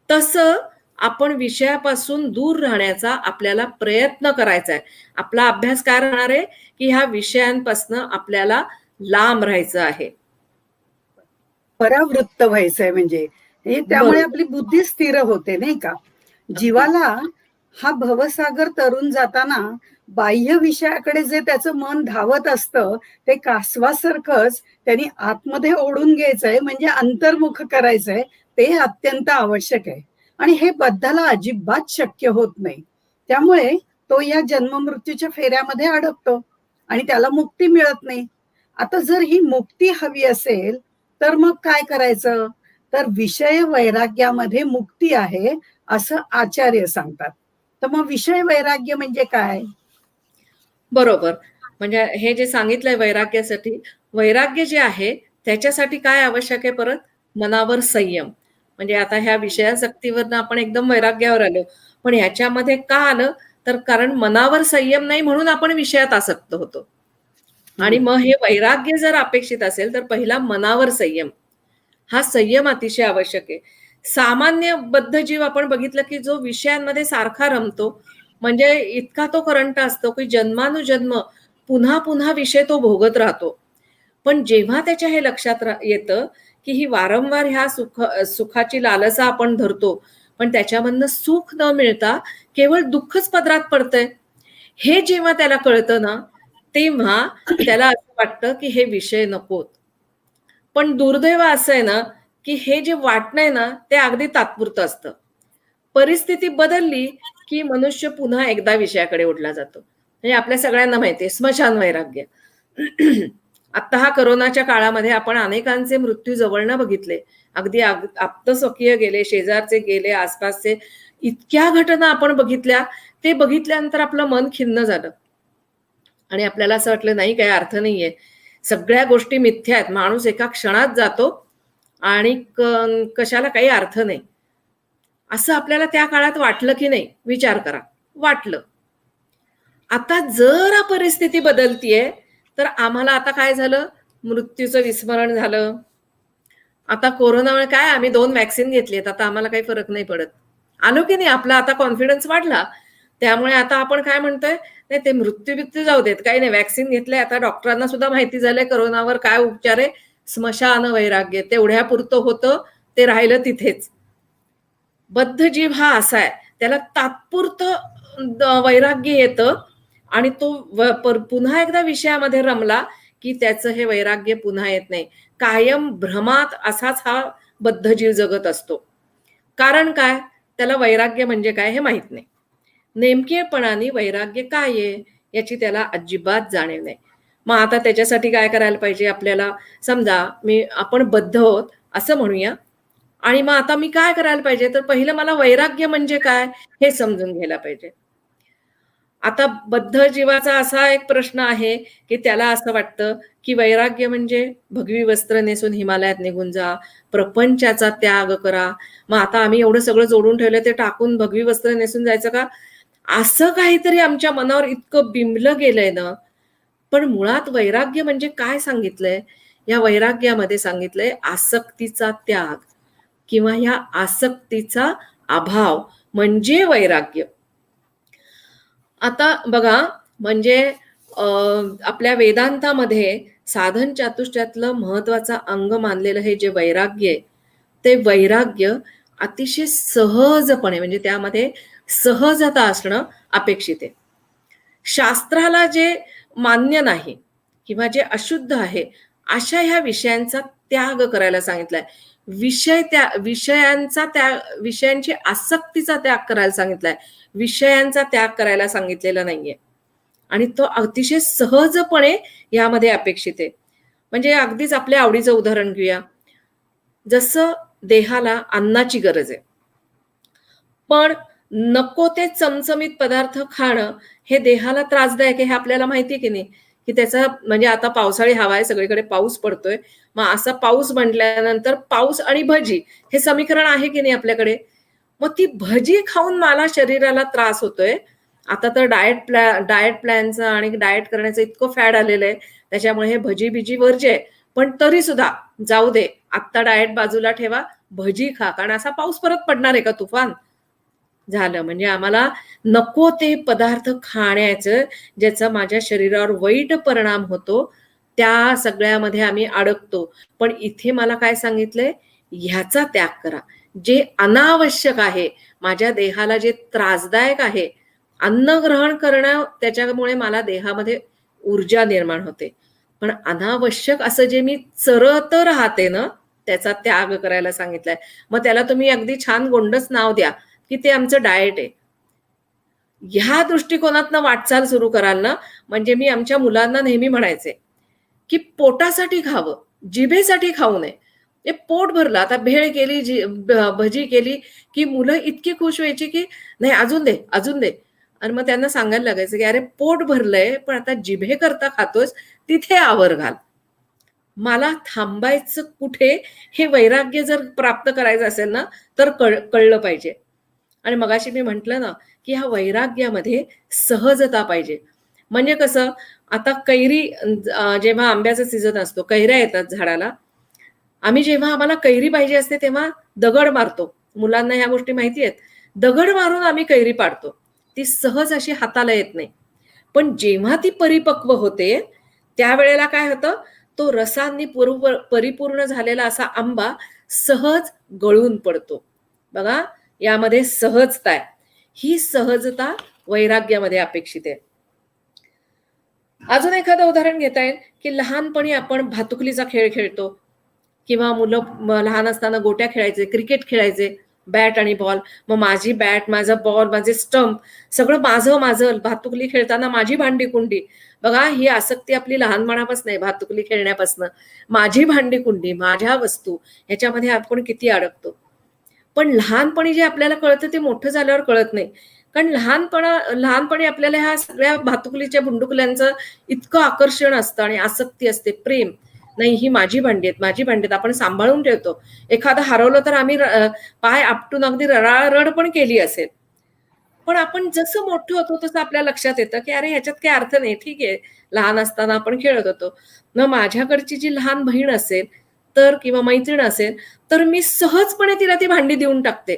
तसं आपण विषयापासून दूर राहण्याचा आपल्याला प्रयत्न करायचा आहे. आपला अभ्यास काय राहणार आहे की ह्या विषयांपासून आपल्याला लांब राहायचं आहे. परावृत्त व्हायचंय म्हणजे त्यामुळे आपली बुद्धी स्थिर होते, नाही का? जीवाला हा भवसागर तरुण जाताना बाह्य विषयाकडे जे त्याचं मन धावत असतं ते कासवासारखंच त्यांनी आतमध्ये ओढून घ्यायचंय, म्हणजे अंतर्मुख करायचंय. ते अत्यंत आवश्यक आहे आणि हे बद्धाला अजिबात शक्य होत नाही. त्यामुळे तो या जन्ममृत्यूच्या फेऱ्यामध्ये अडकतो आणि त्याला मुक्ती मिळत नाही. आता जर ही मुक्ती हवी असेल तर मग काय करायचं? तर विषय वैराग्यामध्ये मुक्ती आहे असं आचार्य सांगतात. तर मग विषय वैराग्य म्हणजे काय? बरोबर. म्हणजे हे जे सांगितलंय वैराग्यासाठी, वैराग्य जे आहे त्याच्यासाठी काय आवश्यक आहे? परत मनावर संयम. म्हणजे आता ह्या विषयासक्तीवरनं आपण एकदम वैराग्यावर आलो, पण ह्याच्यामध्ये का आलं? तर कारण मनावर संयम नाही म्हणून आपण विषयात आसक्त होतो. आणि मग हे वैराग्य जर अपेक्षित असेल तर पहिला मनावर संयम, हा संयम अतिशय आवश्यक आहे. सामान्य बद्ध जीव आपण बघितलं की जो विषयांमध्ये सारखा रमतो, म्हणजे इतका तो करंट असतो की जन्मानुजन्म पुन्हा पुन्हा विषय तो भोगत राहतो. पण जेव्हा त्याच्या हे लक्षात येतं की ही वारंवार ह्या सुखाची लालसा आपण धरतो, पण त्याच्यामधनं सुख न मिळता केवळ दुःखच पदरात पडतंय, हे जेव्हा त्याला कळतं ना, तेव्हा त्याला असं वाटतं की हे विषय नकोत. पण दुर्दैव असं आहे ना की हे जे वाटणं आहे ना ते अगदी तात्पुरतं असतं. परिस्थिती बदलली की मनुष्य पुन्हा एकदा विषयाकडे ओढला जातो. म्हणजे आपल्या सगळ्यांना माहिती आहे स्मशान वैराग्य. आता हा करोनाच्या काळामध्ये आपण अनेकांचे मृत्यू जवळनं बघितले. अगदी आप्तस्वकीय गेले, शेजारचे गेले, आसपासचे इतक्या घटना आपण बघितल्या. ते बघितल्यानंतर आपलं मन खिन्न झालं आणि आपल्याला असं वाटलं नाही, काही अर्थ नाहीये, सगळ्या गोष्टी मिथ्या आहेत, माणूस एका क्षणात जातो आणि कशाला काही अर्थ नाही, असं आपल्याला त्या काळात वाटलं की नाही? विचार करा, वाटलं. आता जर परिस्थिती बदलतीये तर आम्हाला आता काय झालं? मृत्यूचं विस्मरण झालं. आता कोरोनामुळे काय, आम्ही 2 वॅक्सिन घेतलीत, आता आम्हाला काही फरक नाही पडत. आलो की नाही? आपला आता कॉन्फिडन्स वाढला. त्यामुळे आता आपण काय म्हणतोय, नाही ते मृत्यू जाऊ देत, काही नाही, वॅक्सिन घेतलंय. आता डॉक्टरांना सुद्धा माहिती झालंय करोनावर काय उपचार आहे, स्मशान वैराग्य. तेवढ्यापुरतं होतं, ते राहिलं तिथेच. बद्ध जीव हा असा आहे, त्याला तात्पुरतं वैराग्य येतं आणि तो पुन्हा एकदा विषयामध्ये रमला की त्याचं हे वैराग्य पुन्हा येत नाही. कायम भ्रमात असाच हा बद्ध जीव जगत असतो. कारण काय? त्याला वैराग्य म्हणजे काय हे माहित नाही. नेमकेपणाने वैराग्य काय आहे याची त्याला अजिबात जाणीव नाही. मग आता त्याच्यासाठी काय करायला पाहिजे? आपल्याला समजा आपण बद्ध आहोत असं म्हणूया, आणि मग आता मी काय करायला पाहिजे? तर पहिलं मला वैराग्य म्हणजे काय हे समजून घ्यायला पाहिजे. आता बद्ध जीवाचा असा एक प्रश्न आहे की त्याला असं वाटतं की वैराग्य म्हणजे भगवी वस्त्र नेसून हिमालयात निघून जा, प्रपंचाचा त्याग करा. मग आता आम्ही एवढं सगळं जोडून ठेवलं, ते टाकून भगवी वस्त्र नेसून जायचं का? असं काहीतरी आमच्या मनावर इतकं बिंबलं गेलंय ना. पण मुळात वैराग्य म्हणजे काय सांगितलंय? या वैराग्यामध्ये सांगितलंय आसक्तीचा त्याग किंवा ह्या आसक्तीचा अभाव म्हणजे वैराग्य. आता बघा, म्हणजे आपल्या वेदांतामध्ये साधन चातुष्टयातलं महत्वाचं अंग मानलेलं हे जे वैराग्य आहे, ते वैराग्य अतिशय सहजपणे, म्हणजे त्यामध्ये सहजता असणं अपेक्षित आहे. शास्त्राला जे मान्य नाही किंवा जे अशुद्ध आहे अशा ह्या विषयांचा त्याग करायला सांगितलाय. विषयांची आसक्तीचा त्याग करायला सांगितलाय, विषयांचा त्याग करायला सांगितलेला नाहीये. आणि तो अतिशय सहजपणे यामध्ये अपेक्षित आहे. म्हणजे अगदीच आपल्या आवडीचं उदाहरण घेऊया. जसं देहाला अन्नाची गरज आहे, पण नको ते चमचमीत पदार्थ खाणं हे देहाला त्रासदायक आहे, हे आपल्याला माहिती आहे की नाही. की त्याचा म्हणजे आता पावसाळी हवा आहे, सगळीकडे पाऊस पडतोय, मग असा पाऊस म्हटल्यानंतर पाऊस आणि भजी हे समीकरण आहे की नाही आपल्याकडे. मग ती भजी खाऊन मला शरीराला त्रास होतोय. आता तर डाएट प्लॅनचं आणि डाएट करण्याचं इतकं फॅड आलेलं आहे, त्याच्यामुळे हे भजी बिजी वर्ज्य आहे. पण तरी सुद्धा जाऊ दे, आत्ता डाएट बाजूला ठेवा, भजी खा, कारण असा पाऊस परत पडणार आहे का तुफान झालं. म्हणजे आम्हाला नको ते पदार्थ खाण्याचं ज्याचा माझ्या शरीरावर वाईट परिणाम होतो, त्या सगळ्यामध्ये आम्ही अडकतो. पण इथे मला काय सांगितलंय, ह्याचा त्याग करा. जे अनावश्यक आहे, माझ्या देहाला जे त्रासदायक आहे, अन्न ग्रहण करणं त्याच्यामुळे मला देहामध्ये ऊर्जा निर्माण होते, पण अनावश्यक असं जे मी चरत राहते ना, त्याचा त्याग करायला सांगितलाय. मग त्याला तुम्ही अगदी छान गोंडच नाव द्या की ते आमचं डाएट आहे. ह्या दृष्टिकोनातनं वाटचाल सुरू कराल ना, म्हणजे मी आमच्या मुलांना नेहमी म्हणायचे की पोटासाठी खावं, जिभेसाठी खाऊ नये. ते पोट भरलं, आता भेळ केली, भजी केली की मुलं इतकी खुश व्हायची की नाही अजून दे अजून दे. आणि मग त्यांना सांगायला लागायचं की अरे पोट भरलंय, पण आता जिभे करता खातोस, तिथे आवर घाल. मला थांबायचं कुठे, हे वैराग्य जर प्राप्त करायचं असेल ना, तर कळलं पाहिजे. आणि मगाशी मी म्हटलं ना की ह्या वैराग्यामध्ये सहजता पाहिजे. म्हणजे कसं, आता कैरी, जेव्हा आंब्याचा सीझन असतो, कैऱ्या येतात झाडाला, जेव्हा आम्हाला कैरी पाहिजे असते तेव्हा दगड मारतो. मुलांना ह्या गोष्टी माहिती आहेत. दगड मारून आम्ही कैरी पाडतो, ती सहज अशी हाताला येत नाही. पण जेव्हा ती परिपक्व होते त्यावेळेला काय होतं, तो रसांनी परिपूर्ण झालेला असा आंबा सहज गळून पडतो. बघा, यामध्ये सहजता आहे. ही सहजता वैराग्यामध्ये अपेक्षित आहे. अजून एखादं उदाहरण घेता येईल की लहानपणी आपण भातुकलीचा खेळ खेळतो किंवा मुलं लहान असताना गोट्या खेळायचे, क्रिकेट खेळायचे, बॅट आणि बॉल. मग माझी बॅट, माझा बॉल, माझे स्टंप सगळं माझं, भातुकली खेळताना माझी भांडी कुंडी. बघा, ही आसक्ती आपली लहानपणापासून आहे, भातुकली खेळण्यापासून. माझी भांडी कुंडी, माझ्या वस्तू, ह्याच्यामध्ये आपण किती अडकतो. पण लहानपणी जे आपल्याला कळतं ते मोठं झाल्यावर कळत नाही. कारण लहानपणी आपल्याला ह्या सगळ्या भातुकलीच्या बुंडुकल्यांचं इतकं आकर्षण असतं आणि आसक्ती असते, प्रेम. नाही, ही माझी भांडी आहेत, आपण सांभाळून ठेवतो. एखादं हरवलं तर आम्ही पाय आपटून अगदी रडारड पण केली असेल. पण आपण जसं मोठं होतो तसं आपल्या लक्षात येतं की अरे ह्याच्यात काही अर्थ नाही, ठीक आहे, लहान असताना आपण खेळत होतो. मग माझ्याकडची जी लहान बहीण असेल तर किंवा मैत्रीण असेल तर मी सहजपणे तिला ती भांडी देऊन टाकते.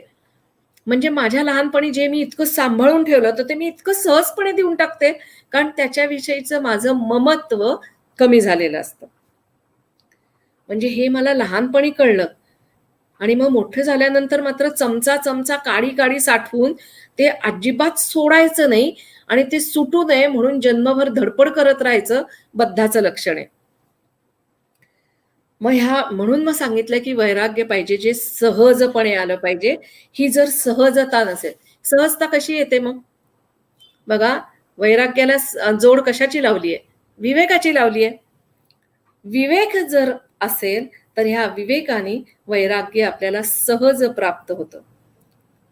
म्हणजे माझ्या लहानपणी जे मी इतकं सांभाळून ठेवलं तर ते मी इतकं सहजपणे देऊन टाकते, कारण त्याच्याविषयीचं माझं ममत्व कमी झालेलं असतं. म्हणजे हे मला लहानपणी कळलं. आणि मग मोठं झाल्यानंतर मात्र चमचा काडी साठवून ते अजिबात सोडायचं नाही आणि ते सुटू नये म्हणून जन्मभर धडपड करत राहायचं बद्धाचं लक्षण आहे. म्हणून मग सांगितलं की वैराग्य पाहिजे, जे सहजपणे आलं पाहिजे. ही जर सहजता नसेल, सहजता कशी येते मग? बघा, वैराग्याला जोड कशाची लावली आहे? विवेकाची लावली आहे. विवेक जर असेल तर ह्या विवेकाने वैराग्य आपल्याला सहज प्राप्त होतं.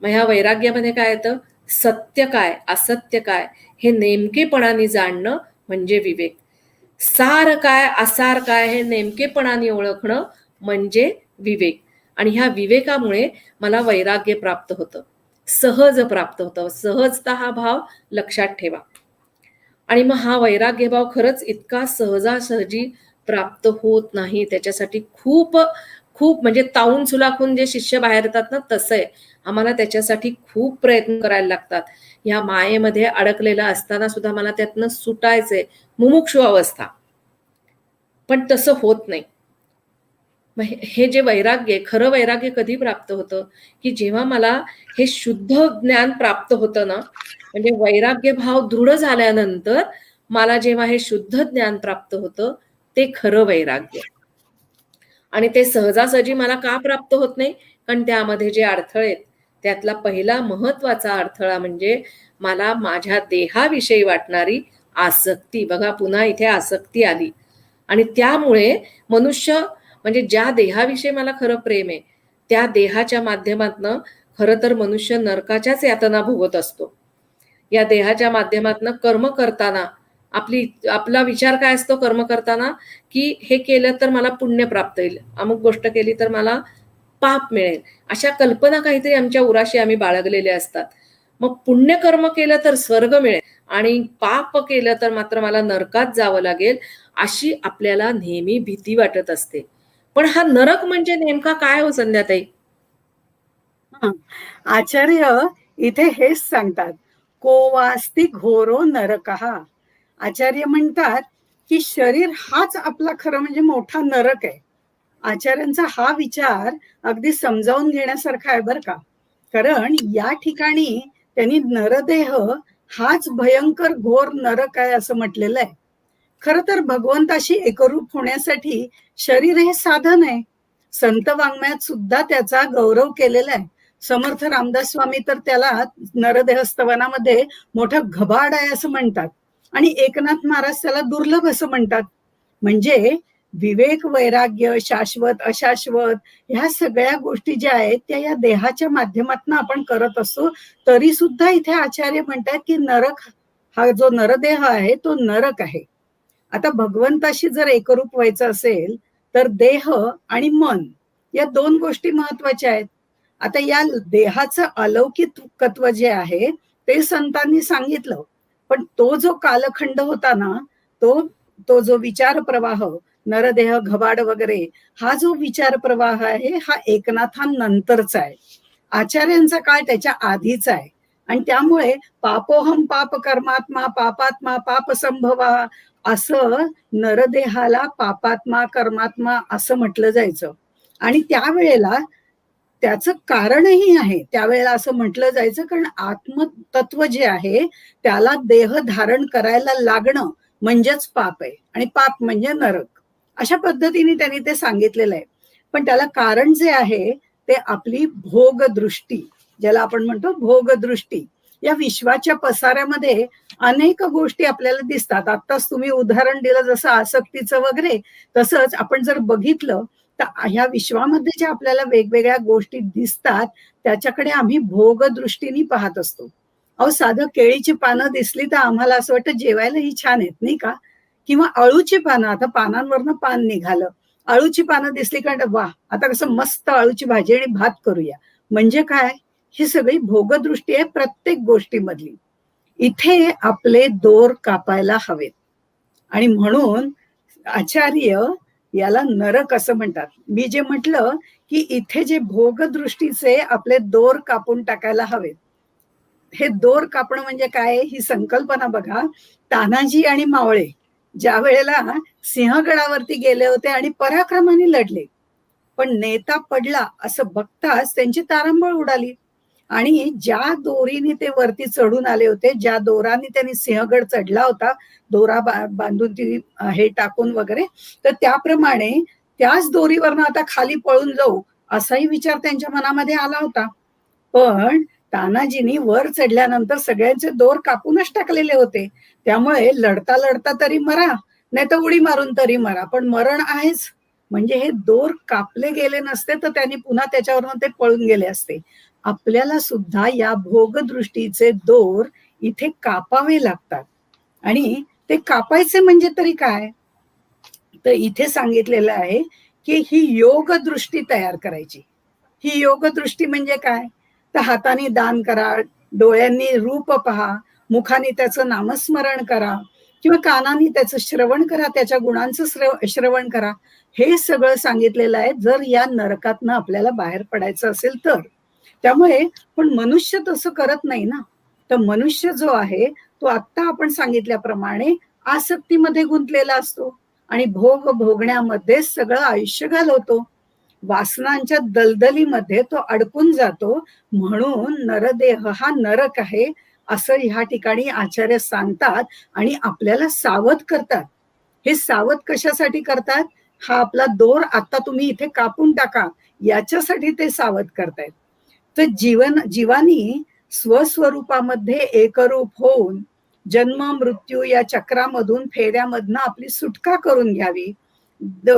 मग ह्या वैराग्यामध्ये काय येतं? सत्य काय, असत्य काय हे नेमकेपणाने जाणणं म्हणजे विवेक. सार काय, असार काय हे नेमकेपणाने ओळखणं म्हणजे विवेक. आणि ह्या विवेकामुळे मला वैराग्य प्राप्त होतं, सहज प्राप्त होतं. सहजता हा भाव लक्षात ठेवा. आणि मग हा वैराग्य भाव खरंच इतका सहजासहजी प्राप्त होत नाही. त्याच्यासाठी खूप खूप म्हणजे तावून सुलाखून जे शिष्य बाहेर येतात ना, तसं आहे. आम्हाला त्याच्यासाठी खूप प्रयत्न करायला लागतात. ह्या मायेमध्ये अडकलेला असताना सुद्धा मला त्यातनं सुटायचंय, मुमुक्षु अवस्था. पण तसं होत नाही. मग हे जे वैराग्य आहे, खरं वैराग्य कधी प्राप्त होतं, की जेव्हा मला हे शुद्ध ज्ञान प्राप्त होतं ना, म्हणजे वैराग्य भाव दृढ झाल्यानंतर मला जेव्हा हे शुद्ध ज्ञान प्राप्त होतं, ते खरं वैराग्य. आणि ते सहजासहजी मला का प्राप्त होत नाही? कारण त्यामध्ये जे अडथळे आहेत, त्यातला पहिला महत्वाचा अडथळा म्हणजे मला माझ्या देहाविषयी वाटणारी आसक्ती. बघा, पुन्हा इथे आसक्ती आली. आणि त्यामुळे मनुष्य, म्हणजे ज्या देहाविषयी मला खरं प्रेम आहे, त्या देहाच्या माध्यमातनं खरं तर मनुष्य नरकाच्याच यातना भोगत असतो. या देहाच्या माध्यमातनं कर्म करताना आपला विचार काय असतो कर्म करताना, की हे केलं तर मला पुण्य प्राप्त होईल, अमुक गोष्ट केली तर मला पाप मिळेल, अशा कल्पना काहीतरी आमच्या उराशी आम्ही बाळगलेल्या असतात. मग पुण्यकर्म केलं तर स्वर्ग मिळेल आणि पाप केलं तर मात्र मला नरकात जावं लागेल, अशी आपल्याला नेहमी भीती वाटत असते. पण हा नरक म्हणजे नेमका काय हो संध्याताई? हं. आचार्य इथे हेच सांगतात, को वास्ति घोरो नरकः. आचार्य म्हणतात की शरीर हाच आपला खरं म्हणजे मोठा नरक आहे. आचार्यांचा हा विचार अगदी समजावून घेण्यासारखा आहे बरं का. कारण या ठिकाणी त्यांनी नरदेह हाच भयंकर घोर नरक आहे असं म्हटलेलं आहे. खरं तर भगवंताशी एकरूप होण्यासाठी शरीर हे साधन आहे. संत वाङ्मयात सुद्धा त्याचा गौरव केलेला आहे. समर्थ रामदास स्वामी तर त्याला नरदेह स्तवनामध्ये मोठं घबाड आहे असं म्हणतात आणि एकनाथ महाराज त्याला दुर्लभ असं म्हणतात. म्हणजे विवेक, वैराग्य, शाश्वत, अशाश्वत ह्या सगळ्या गोष्टी ज्या आहेत त्या या देहाच्या माध्यमातून आपण करत असतो. तरी सुद्धा इथे आचार्य म्हणतात की नरक हा जो नरदेह आहे तो नरक आहे. आता भगवंताशी जर एकरूप व्हायचं असेल तर देह आणि मन या दोन गोष्टी महत्वाच्या आहेत. आता या देहाचं अलौकिकत्व जे आहे ते संतांनी सांगितलं, पण तो जो कालखंड होता ना, तो तो जो विचार प्रवाह, नरदेह, घबाड वगैरे, हा जो विचार प्रवाह आहे हा एकनाथांनंतरचा आहे. आचार्यांचा काळ त्याच्या आधीचा आहे. आणि त्यामुळे पापोहम पाप कर्मात्मा पापात्मा पाप संभवा असं नरदेहाला पापात्मा कर्मात्मा असं म्हटलं जायचं. आणि त्यावेळेला त्याचं कारणही आहे. त्यावेळेला असं म्हटलं जायचं कारण आत्मतत्व जे आहे त्याला देह धारण करायला लागणं म्हणजेच पाप आहे आणि पाप म्हणजे नरक. अशा पद्धतीने त्यांनी ते सांगितलेलं आहे. पण त्याला कारण जे आहे ते आपली भोगदृष्टी, ज्याला आपण म्हणतो भोगदृष्टी. या विश्वाच्या पसाऱ्यामध्ये अनेक गोष्टी आपल्याला दिसतात. आत्ताच तुम्ही उदाहरण दिलं जसं आसक्तीचं वगैरे, तसंच आपण जर बघितलं तर ह्या विश्वामध्ये ज्या आपल्याला वेगवेगळ्या गोष्टी दिसतात त्याच्याकडे आम्ही भोगदृष्टीने पाहत असतो. अहो, साधं केळीची पानं दिसली तर आम्हाला असं वाटतं जेवायला ही छान आहेत नाही का. किंवा अळूची पानं, आता पानांवरनं पान निघालं, अळूची पानं दिसली का वा, आता कसं मस्त अळूची भाजी आणि भात करूया. म्हणजे काय, ही सगळी भोगदृष्टी आहे प्रत्येक गोष्टीमधली. इथे आपले दोर कापायला हवेत आणि म्हणून आचार्य याला नरक असं म्हणतात. मी जे म्हटलं की इथे जे भोगदृष्टीचे आपले दोर कापून टाकायला हवेत. हे दोर कापणं म्हणजे काय, ही संकल्पना बघा. तानाजी आणि मावळे ज्या वेळेला सिंहगडावरती गेले होते आणि पराक्रमाने लढले, पण नेता पडला असं बघताच त्यांची तारंबळ उडाली. आणि ज्या दोरीने ते वरती चढून आले होते, ज्या दोराने त्यांनी सिंहगड चढला होता, दोरा बांधून ती हे टाकून वगैरे, तर त्याप्रमाणे त्याच दोरीवरनं आता खाली पळून जाऊ असाही विचार त्यांच्या मनामध्ये आला होता. पण तानाजींनी वर चढल्यानंतर सगळ्यांचे दोर कापूनच टाकलेले होते. त्यामुळे लढता लढता तरी मरा, नाही तर उडी मारून तरी मरा, पण मरण आहेच. म्हणजे हे दोर कापले गेले नसते तर त्यांनी पुन्हा त्याच्यावरून ते पळून गेले असते. आपल्याला सुद्धा या भोगदृष्टीचे दोर इथे कापावे लागतात. आणि ते कापायचे म्हणजे तरी काय, तर इथे सांगितलेलं आहे की ही योग दृष्टी तयार करायची. ही योग दृष्टी म्हणजे काय, तर हाताने दान करा, डोळ्यांनी रूप पहा, मुखाने त्याचं नामस्मरण करा, किंवा कानाने त्याचं श्रवण करा, त्याच्या गुणांचं श्रवण करा. हे सगळं सांगितलेलं आहे जर या नरकातनं आपल्याला बाहेर पडायचं असेल तर. त्यामुळे पण मनुष्य तसं करत नाही ना. तर मनुष्य जो आहे तो आत्ता आपण सांगितल्याप्रमाणे आसक्तीमध्ये गुंतलेला असतो आणि भोगण्यामध्ये सगळं आयुष्य घालवतो. वासनांच्या दलदलीमध्ये तो अडकून जातो. म्हणून नरदेह हा नरक आहे असं ह्या ठिकाणी आचार्य सांगतात आणि आपल्याला सावध करतात. हे सावध कशासाठी करतात? हा आपला दोर आता तुम्ही इथे कापून टाका याच्यासाठी ते सावध करतायत. तर जीवानी स्वस्वरूपामध्ये एकरूप होऊन जन्म मृत्यू या चक्रामधून फेऱ्यामधनं आपली सुटका करून घ्यावी.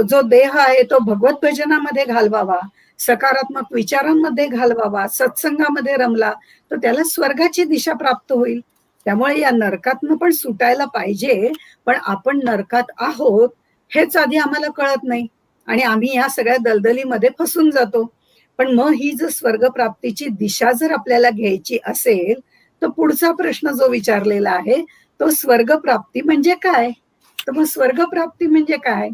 जो देह आहे तो भगवत भजनामध्ये घालवावा, सकारात्मक विचारांमध्ये घालवावा, सत्संगामध्ये रमला तर त्याला स्वर्गाची दिशा प्राप्त होईल. त्यामुळे या नरकातनं पण सुटायला पाहिजे. पण आपण नरकात आहोत हेच आधी आम्हाला कळत नाही आणि आम्ही या सगळ्या दलदलीमध्ये फसून जातो. पण मग ही जर स्वर्गप्राप्तीची दिशा जर आपल्याला घ्यायची असेल तर पुढचा प्रश्न जो विचारलेला आहे तो स्वर्गप्राप्ती म्हणजे काय? तर मग स्वर्गप्राप्ती म्हणजे काय?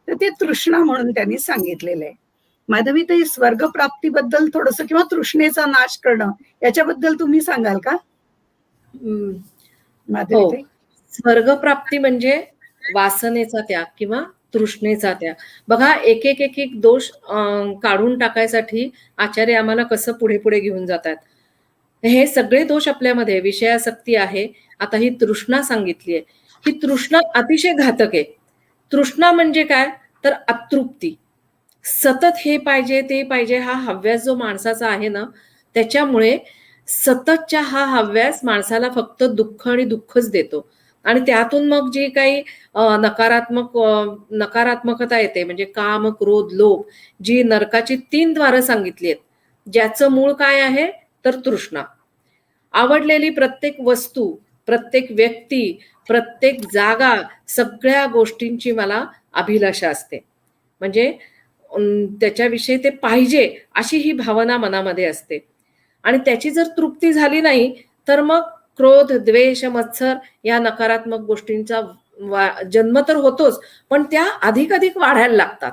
तर ते तृष्णा म्हणून त्यांनी सांगितलेलं आहे. माधवी, ते स्वर्गप्राप्तीबद्दल थोडस किंवा तृष्णेचा नाश करणं याच्याबद्दल तुम्ही सांगाल का माधवी? हो, स्वर्गप्राप्ती म्हणजे वासनेचा त्याग किंवा तृष्णेचा त्याग. बघा, एक एक एक एक दोष काढून टाकायसाठी आचार्य आम्हाला कसं पुढे पुढे घेऊन जातात. हे सगळे दोष आपल्यामध्ये विषयासक्ती आहे. आता ही तृष्णा सांगितली आहे. ही तृष्णा अतिशय घातक आहे. तृष्णा म्हणजे काय? तर अतृप्ती. सतत हे पाहिजे ते पाहिजे हा हव्यास जो माणसाचा आहे ना, त्याच्यामुळे सततच्या हा हव्यास माणसाला फक्त दुःख आणि दुःखच देतो. आणि त्यातून मग जी काही नकारात्मकता येते म्हणजे काम, क्रोध, लोभ, जी नरकाची 3 द्वारं सांगितली आहेत, ज्याचं मूळ काय आहे तर तृष्णा. आवडलेली प्रत्येक वस्तू, प्रत्येक व्यक्ती, प्रत्येक जागा, सगळ्या गोष्टींची मला अभिलाषा असते. म्हणजे त्याच्याविषयी ते पाहिजे अशी ही भावना मनामध्ये असते. आणि त्याची जर तृप्ती झाली नाही तर मग क्रोध, द्वेष, मत्सर या नकारात्मक गोष्टींचा जन्म तर होतोच, पण त्या अधिक अधिक वाढायला लागतात.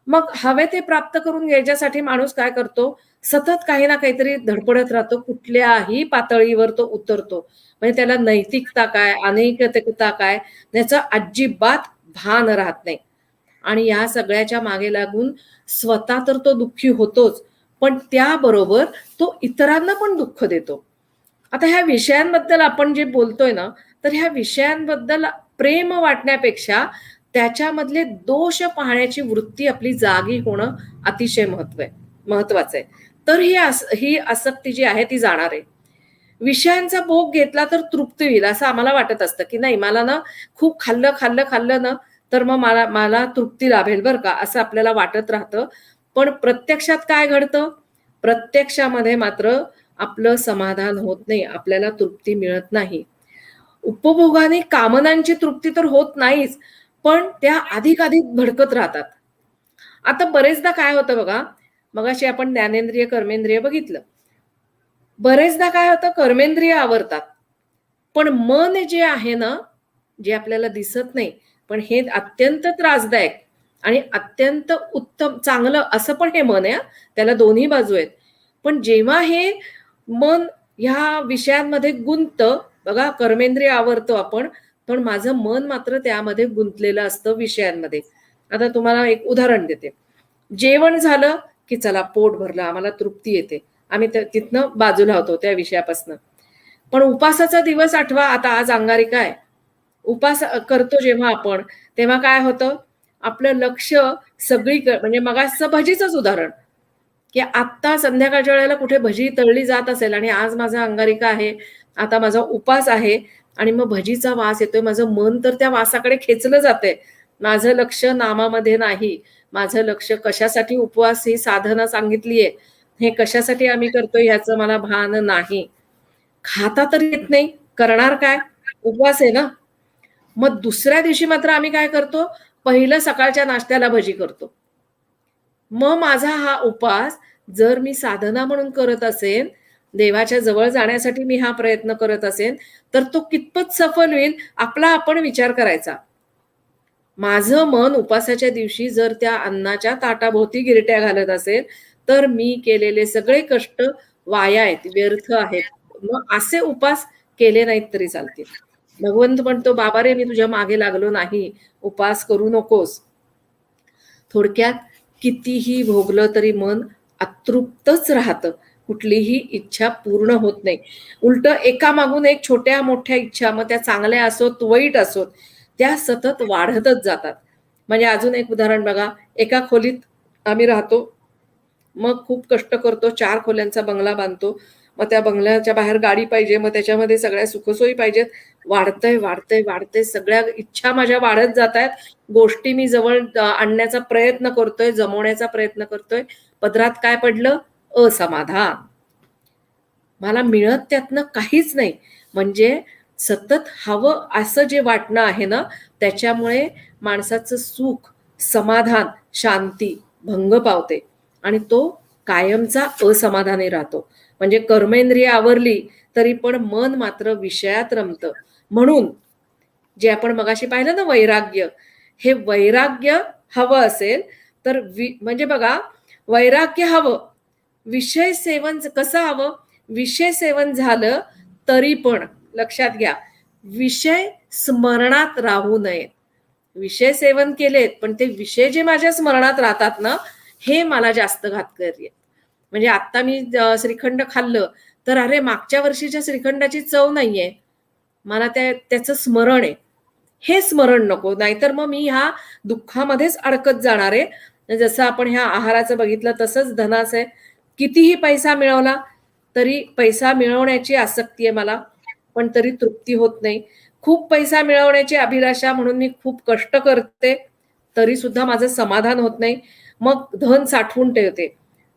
मग हवे ते प्राप्त करून घ्यायच्यासाठी माणूस काय करतो? सतत काही ना काहीतरी धडपडत राहतो. कुठल्याही पातळीवर तो उतरतो. म्हणजे त्याला नैतिकता काय, अनैतिकता काय याचं अजिबात भान राहत नाही. आणि या सगळ्याच्या मागे लागून स्वतः तर तो दुःखी होतोच, पण त्याबरोबर तो इतरांना पण दुःख देतो. आता ह्या विषयांबद्दल आपण जे बोलतोय ना, तर ह्या विषयांबद्दल प्रेम वाटण्यापेक्षा त्याच्यामधले दोष पाहण्याची वृत्ती आपली जागी होणं अतिशय महत्वाचं आहे. तर ही आसक्ती जी आहे ती जाणार आहे. विषयांचा भोग घेतला तर तृप्ती होईल असं आम्हाला वाटत असतं की नाही, मला ना खूप खाल्लं ना तर मग मला तृप्ती लाभेल बरं का, असं आपल्याला वाटत राहतं. पण प्रत्यक्षात काय घडतं? प्रत्यक्षामध्ये मात्र आपलं समाधान होत नाही, आपल्याला तृप्ती मिळत नाही. उपभोगाने कामनांची तृप्ती तर होत नाहीच, पण त्या अधिक भडकत राहतात. आता बरेचदा काय होतं बघा, मगाशी आपण ज्ञानेंद्रिय कर्मेंद्रिय बघितलं. बरेचदा काय होतं, कर्मेंद्रिय आवरतात, पण मन जे आहे ना, जे आपल्याला दिसत नाही, पण हे अत्यंत त्रासदायक आणि अत्यंत उत्तम चांगलं असं पण हे मन आहे. त्याला दोन्ही बाजू आहेत. पण जेव्हा हे मन ह्या विषयांमध्ये गुंततं, बघा कर्मेंद्रिय आवरतो आपण, पण माझं मन मात्र त्यामध्ये गुंतलेलं असतं विषयांमध्ये. आता तुम्हाला एक उदाहरण देते. जेवण झालं की चला पोट भरलं, आम्हाला तृप्ती येते, आम्ही तिथनं बाजूला होतो त्या विषयापासून. पण उपासाचा दिवस आठवा. आता आज अंगारिका आहे. उपास करतो जेव्हा आपण, तेव्हा काय होतं, आपलं लक्ष म्हणजे मगाचं भजीचंच उदाहरण, की आत्ता संध्याकाळच्या वेळेला कुठे भजी तळली जात असेल आणि आज माझा अंगारिका आहे, आता माझा उपास आहे आणि मग भजीचा वास येतोय, माझं मन तर त्या वासाकडे खेचलं जातंय. माझं लक्ष नामामध्ये नाही, माझं लक्ष कशासाठी उपवास ही साधना सांगितलीये, हे कशासाठी आम्ही करतोय ह्याचं मला भान नाही. खाता तर येत नाही, करणार काय, उपवास आहे ना. मग दुसऱ्या दिवशी मात्र आम्ही काय करतो, पहिलं सकाळच्या नाश्त्याला भजी करतो. मग माझा हा उपास जर मी साधना म्हणून करत असेल, देवाच्या जवळ जाण्यासाठी मी हा प्रयत्न करत असेन तर तो कितपत सफल होईल आपला आपण विचार करायचा. माझं मन उपासाच्या दिवशी जर त्या अन्नाच्या ताटाभोवती गिरट्या घालत असेल तर मी केलेले सगळे कष्ट वाया आहेत, व्यर्थ आहेत. मग असे उपास केले नाहीत तरी चालतील. भगवंत म्हणतो, बाबा रे, मी तुझ्या मागे लागलो नाही, उपास करू नकोस. थोडक्यात कितीही भोगलं तरी मन अतृप्तच राहतं, कुठलीही इच्छा पूर्ण होत नाही. उलट एकामागून एक छोट्या मोठ्या इच्छा, मग त्या चांगल्या असोत वाईट असोत, त्या सतत वाढतच जातात. म्हणजे अजून एक उदाहरण बघा, एका खोलीत आम्ही राहतो, मग खूप कष्ट करतो, 4 खोल्यांचा बंगला बांधतो, मग त्या बंगल्याच्या बाहेर गाडी पाहिजे, मग त्याच्यामध्ये सगळ्या सुखसोयी पाहिजेत. वाढतंय वाढतंय वाढतंय, सगळ्या इच्छा माझ्या वाढत जात आहेत, गोष्टी मी जवळ आणण्याचा प्रयत्न करतोय, जमवण्याचा प्रयत्न करतोय. पदरात काय पडलं? असमाधान. मला मिळत त्यातनं काहीच नाही. म्हणजे सतत हवं असं जे वाटणं आहे ना, त्याच्यामुळे माणसाचं सुख, समाधान, शांती भंग पावते आणि तो कायमचा असमाधानी राहतो. म्हणजे कर्मेंद्रिय आवरली तरी पण मन मात्र विषयात रमतं. म्हणून जे आपण मगाशी पाहिलं ना, वैराग्य, हे वैराग्य हवं असेल तर म्हणजे बघा, वैराग्य हवं, विषय सेवन कसं हवं? विषय सेवन झालं तरी पण लक्षात घ्या, विषय स्मरणात राहू नयेत. विषय सेवन केलेत पण ते विषय जे माझ्या स्मरणात राहतात ना, हे मला जास्त घातकरी आहेत. म्हणजे आता मी श्रीखंड खाल्लं तर अरे, मागच्या वर्षीच्या श्रीखंडाची चव नाहीये, मला त्याचं स्मरण आहे, हे स्मरण नको. नाहीतर मग मी ह्या दुःखामध्येच अडकत जाणार आहे. जसं आपण ह्या आहाराचं बघितलं तसंच धनाचं आहे. कितीही पैसा मिळवला तरी पैसा मिळवण्याची आसक्ती आहे मला, पण तरी तृप्ती होत नाही. खूप पैसा मिळवण्याची अभिलाषा म्हणून मी खूप कष्ट करते, तरी सुद्धा माझं समाधान होत नाही. मग धन साठवून ठेवते.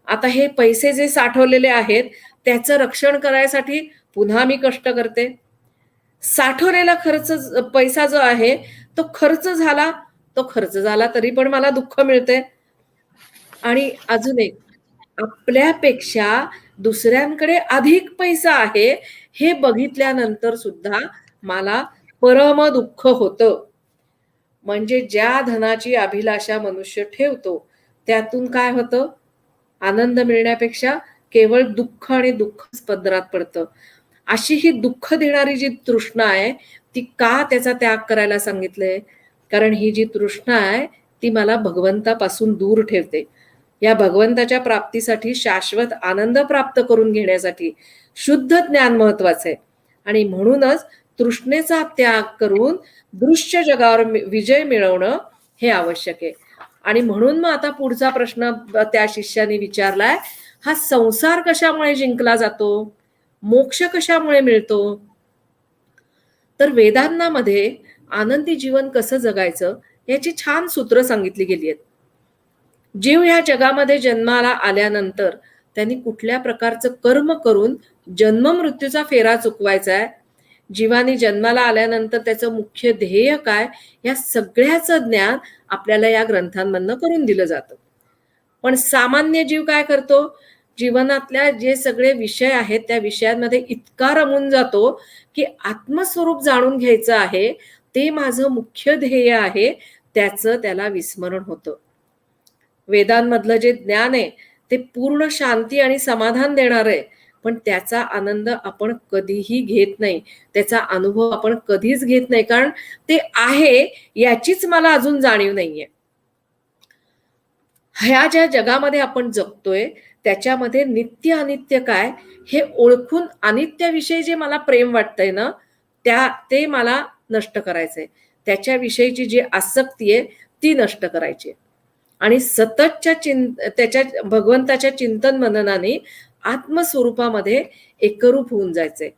आता हे पैसे जे साठवलेले आहेत त्याचं रक्षण करायसाठी पुन्हा मी कष्ट करते. साठवलेला पैसा जो आहे तो खर्च झाला तरी पण मला दुःख मिळते. आणि अजून एक, आपल्यापेक्षा दुसऱ्यांकडे अधिक पैसा आहे हे बघितल्यानंतर सुद्धा मला परम दुःख होतं. म्हणजे ज्या धनाची अभिलाषा मनुष्य ठेवतो त्यातून काय होतं? आनंद मिळण्यापेक्षा केवळ दुःख आणि दुःखच पदरात पडतं. अशी ही दुःख देणारी जी तृष्णा आहे ती का त्याचा त्याग करायला सांगितलंय? कारण ही जी तृष्णा आहे ती मला भगवंतापासून दूर ठेवते. या भगवंताच्या प्राप्तीसाठी, शाश्वत आनंद प्राप्त करून घेण्यासाठी शुद्ध ज्ञान महत्वाचं आहे. आणि म्हणूनच तृष्णेचा त्याग करून दृश्य जगावर विजय मिळवणं हे आवश्यक आहे. आणि म्हणून मग आता पुढचा प्रश्न त्या शिष्याने विचारलाय, हा संसार कशामुळे जिंकला जातो? मोक्ष कशामुळे मिळतो? तर वेदांमध्ये आनंदी जीवन कसं जगायचं याची छान सूत्र सांगितली गेली आहेत. जीव ह्या जगामध्ये जन्माला आल्यानंतर त्यांनी कुठल्या प्रकारचं कर्म करून जन्म मृत्यूचा फेरा चुकवायचा आहे, जीवानी जन्माला आल्यानंतर त्याचं मुख्य ध्येय काय, या सगळ्याचं ज्ञान आपल्याला या ग्रंथांमधनं करून दिलं जातं. पण सामान्य जीव काय करतो? जीवनातल्या जे सगळे विषय आहेत त्या विषयांमध्ये इतका रमून जातो की आत्मस्वरूप जाणून घ्यायचं आहे, ते माझं मुख्य ध्येय आहे, त्याचं त्याला विस्मरण होतं. वेदांमधलं जे ज्ञान आहे ते पूर्ण शांती आणि समाधान देणार आहे, पण त्याचा आनंद आपण कधीही घेत नाही, त्याचा अनुभव आपण कधीच घेत नाही, कारण ते आहे याचीच मला अजून जाणीव नाहीये. ह्या ज्या जगामध्ये आपण जगतोय त्याच्यामध्ये नित्य अनित्य काय हे ओळखून अनित्याविषयी जे मला प्रेम वाटतंय ना, ते मला नष्ट करायचंय. त्याच्याविषयीची जी आसक्ती आहे ती नष्ट करायची आणि सततच्या त्याच्या भगवंताच्या चिंतन मननाने आत्मस्वरूपामध्ये एकरूप होऊन जायचंय.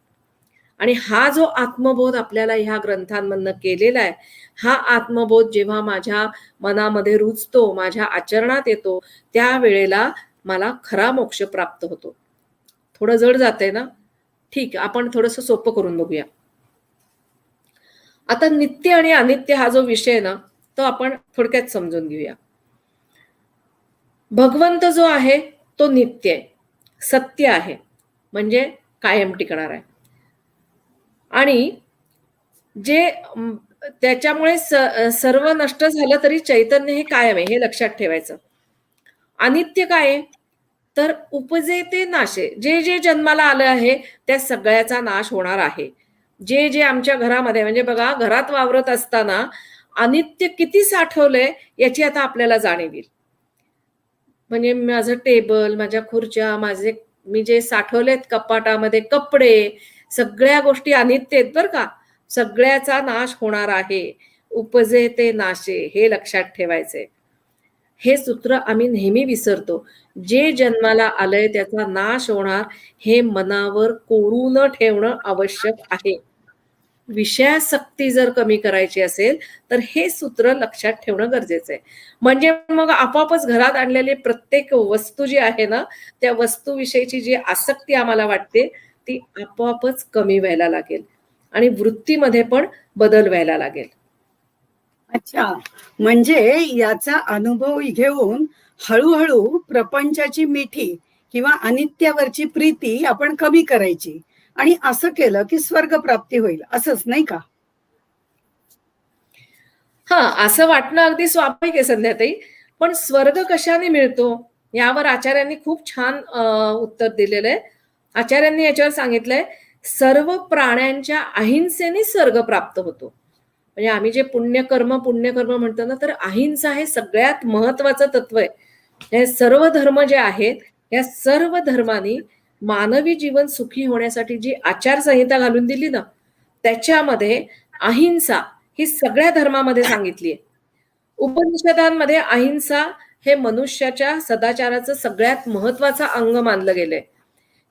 आणि हा जो आत्मबोध आपल्याला ह्या ग्रंथांमधनं केलेला आहे, हा आत्मबोध जेव्हा माझ्या मनामध्ये रुजतो, माझ्या आचरणात येतो, त्यावेळेला मला खरा मोक्ष प्राप्त होतो. थोडं जड जातंय ना? ठीक, आपण थोडंसं सोपं करून बघूया. आता नित्य आणि अनित्य हा जो विषय ना, तो आपण थोडक्यात समजून घेऊया. भगवंत जो आहे तो नित्य आहे, सत्य आहे. म्हणजे कायम टिकणार आहे. आणि जे त्याच्यामुळे सर्व नष्ट झालं तरी चैतन्य हे कायम आहे, हे लक्षात ठेवायचं. अनित्य काय आहे? तर उपजे ते नाशे. जे जे जन्माला आलं आहे त्या सगळ्याचा नाश होणार आहे. जे जे आमच्या घरामध्ये, म्हणजे बघा, घरात वावरत असताना अनित्य किती साठवलंय याची आता आपल्याला जाणीव येईल. म्हणजे माझं टेबल, माझ्या खुर्च्या, मी जे साठवलेत कपाटामध्ये कपडे, सगळ्या गोष्टी अनित्य आहेत बरं का. सगळ्याचा नाश होणार आहे. उपजे ते नाशे, हे लक्षात ठेवायचे. हे सूत्र आम्ही नेहमी विसरतो. जे जन्माला आलंय त्याचा नाश होणार, हे मनावर कोरून ठेवणं आवश्यक आहे. विषयासक्ती जर कमी करायची असेल तर हे सूत्र लक्षात ठेवणं गरजेचं आहे. म्हणजे मग आपोआपच घरात आणलेली प्रत्येक वस्तू जी आहे ना, त्या वस्तूविषयीची जी आसक्ती आम्हाला वाटते ती आपोआपच कमी व्हायला लागेल आणि वृत्तीमध्ये पण बदल व्हायला लागेल. अच्छा, म्हणजे याचा अनुभव घेऊन हळूहळू प्रपंचाची मिठी किंवा अनित्यावरची प्रीती आपण कमी करायची, आणि असं केलं की स्वर्ग प्राप्ती होईल, असंच नाही का? असं वाटणं अगदी स्वाभाविक आहे संध्याताई. पण स्वर्ग कशाने मिळतो यावर आचार्यांनी खूप छान उत्तर दिलेलं आहे. आचार्यांनी याच्यावर सांगितलंय, सर्व प्राण्यांच्या अहिंसेने स्वर्ग प्राप्त होतो. म्हणजे आम्ही जे पुण्यकर्म म्हणतो ना, तर अहिंसा हे सगळ्यात महत्वाचं तत्व आहे. हे सर्व धर्म जे आहेत, या सर्व धर्मांनी मानवी जीवन सुखी होण्यासाठी जी आचारसंहिता घालून दिली ना, त्याच्यामध्ये अहिंसा ही सगळ्या धर्मामध्ये सांगितली आहे. उपनिषदांमध्ये अहिंसा हे मनुष्याच्या सदाचाराचं सगळ्यात महत्वाचं अंग मानलं गेलंय.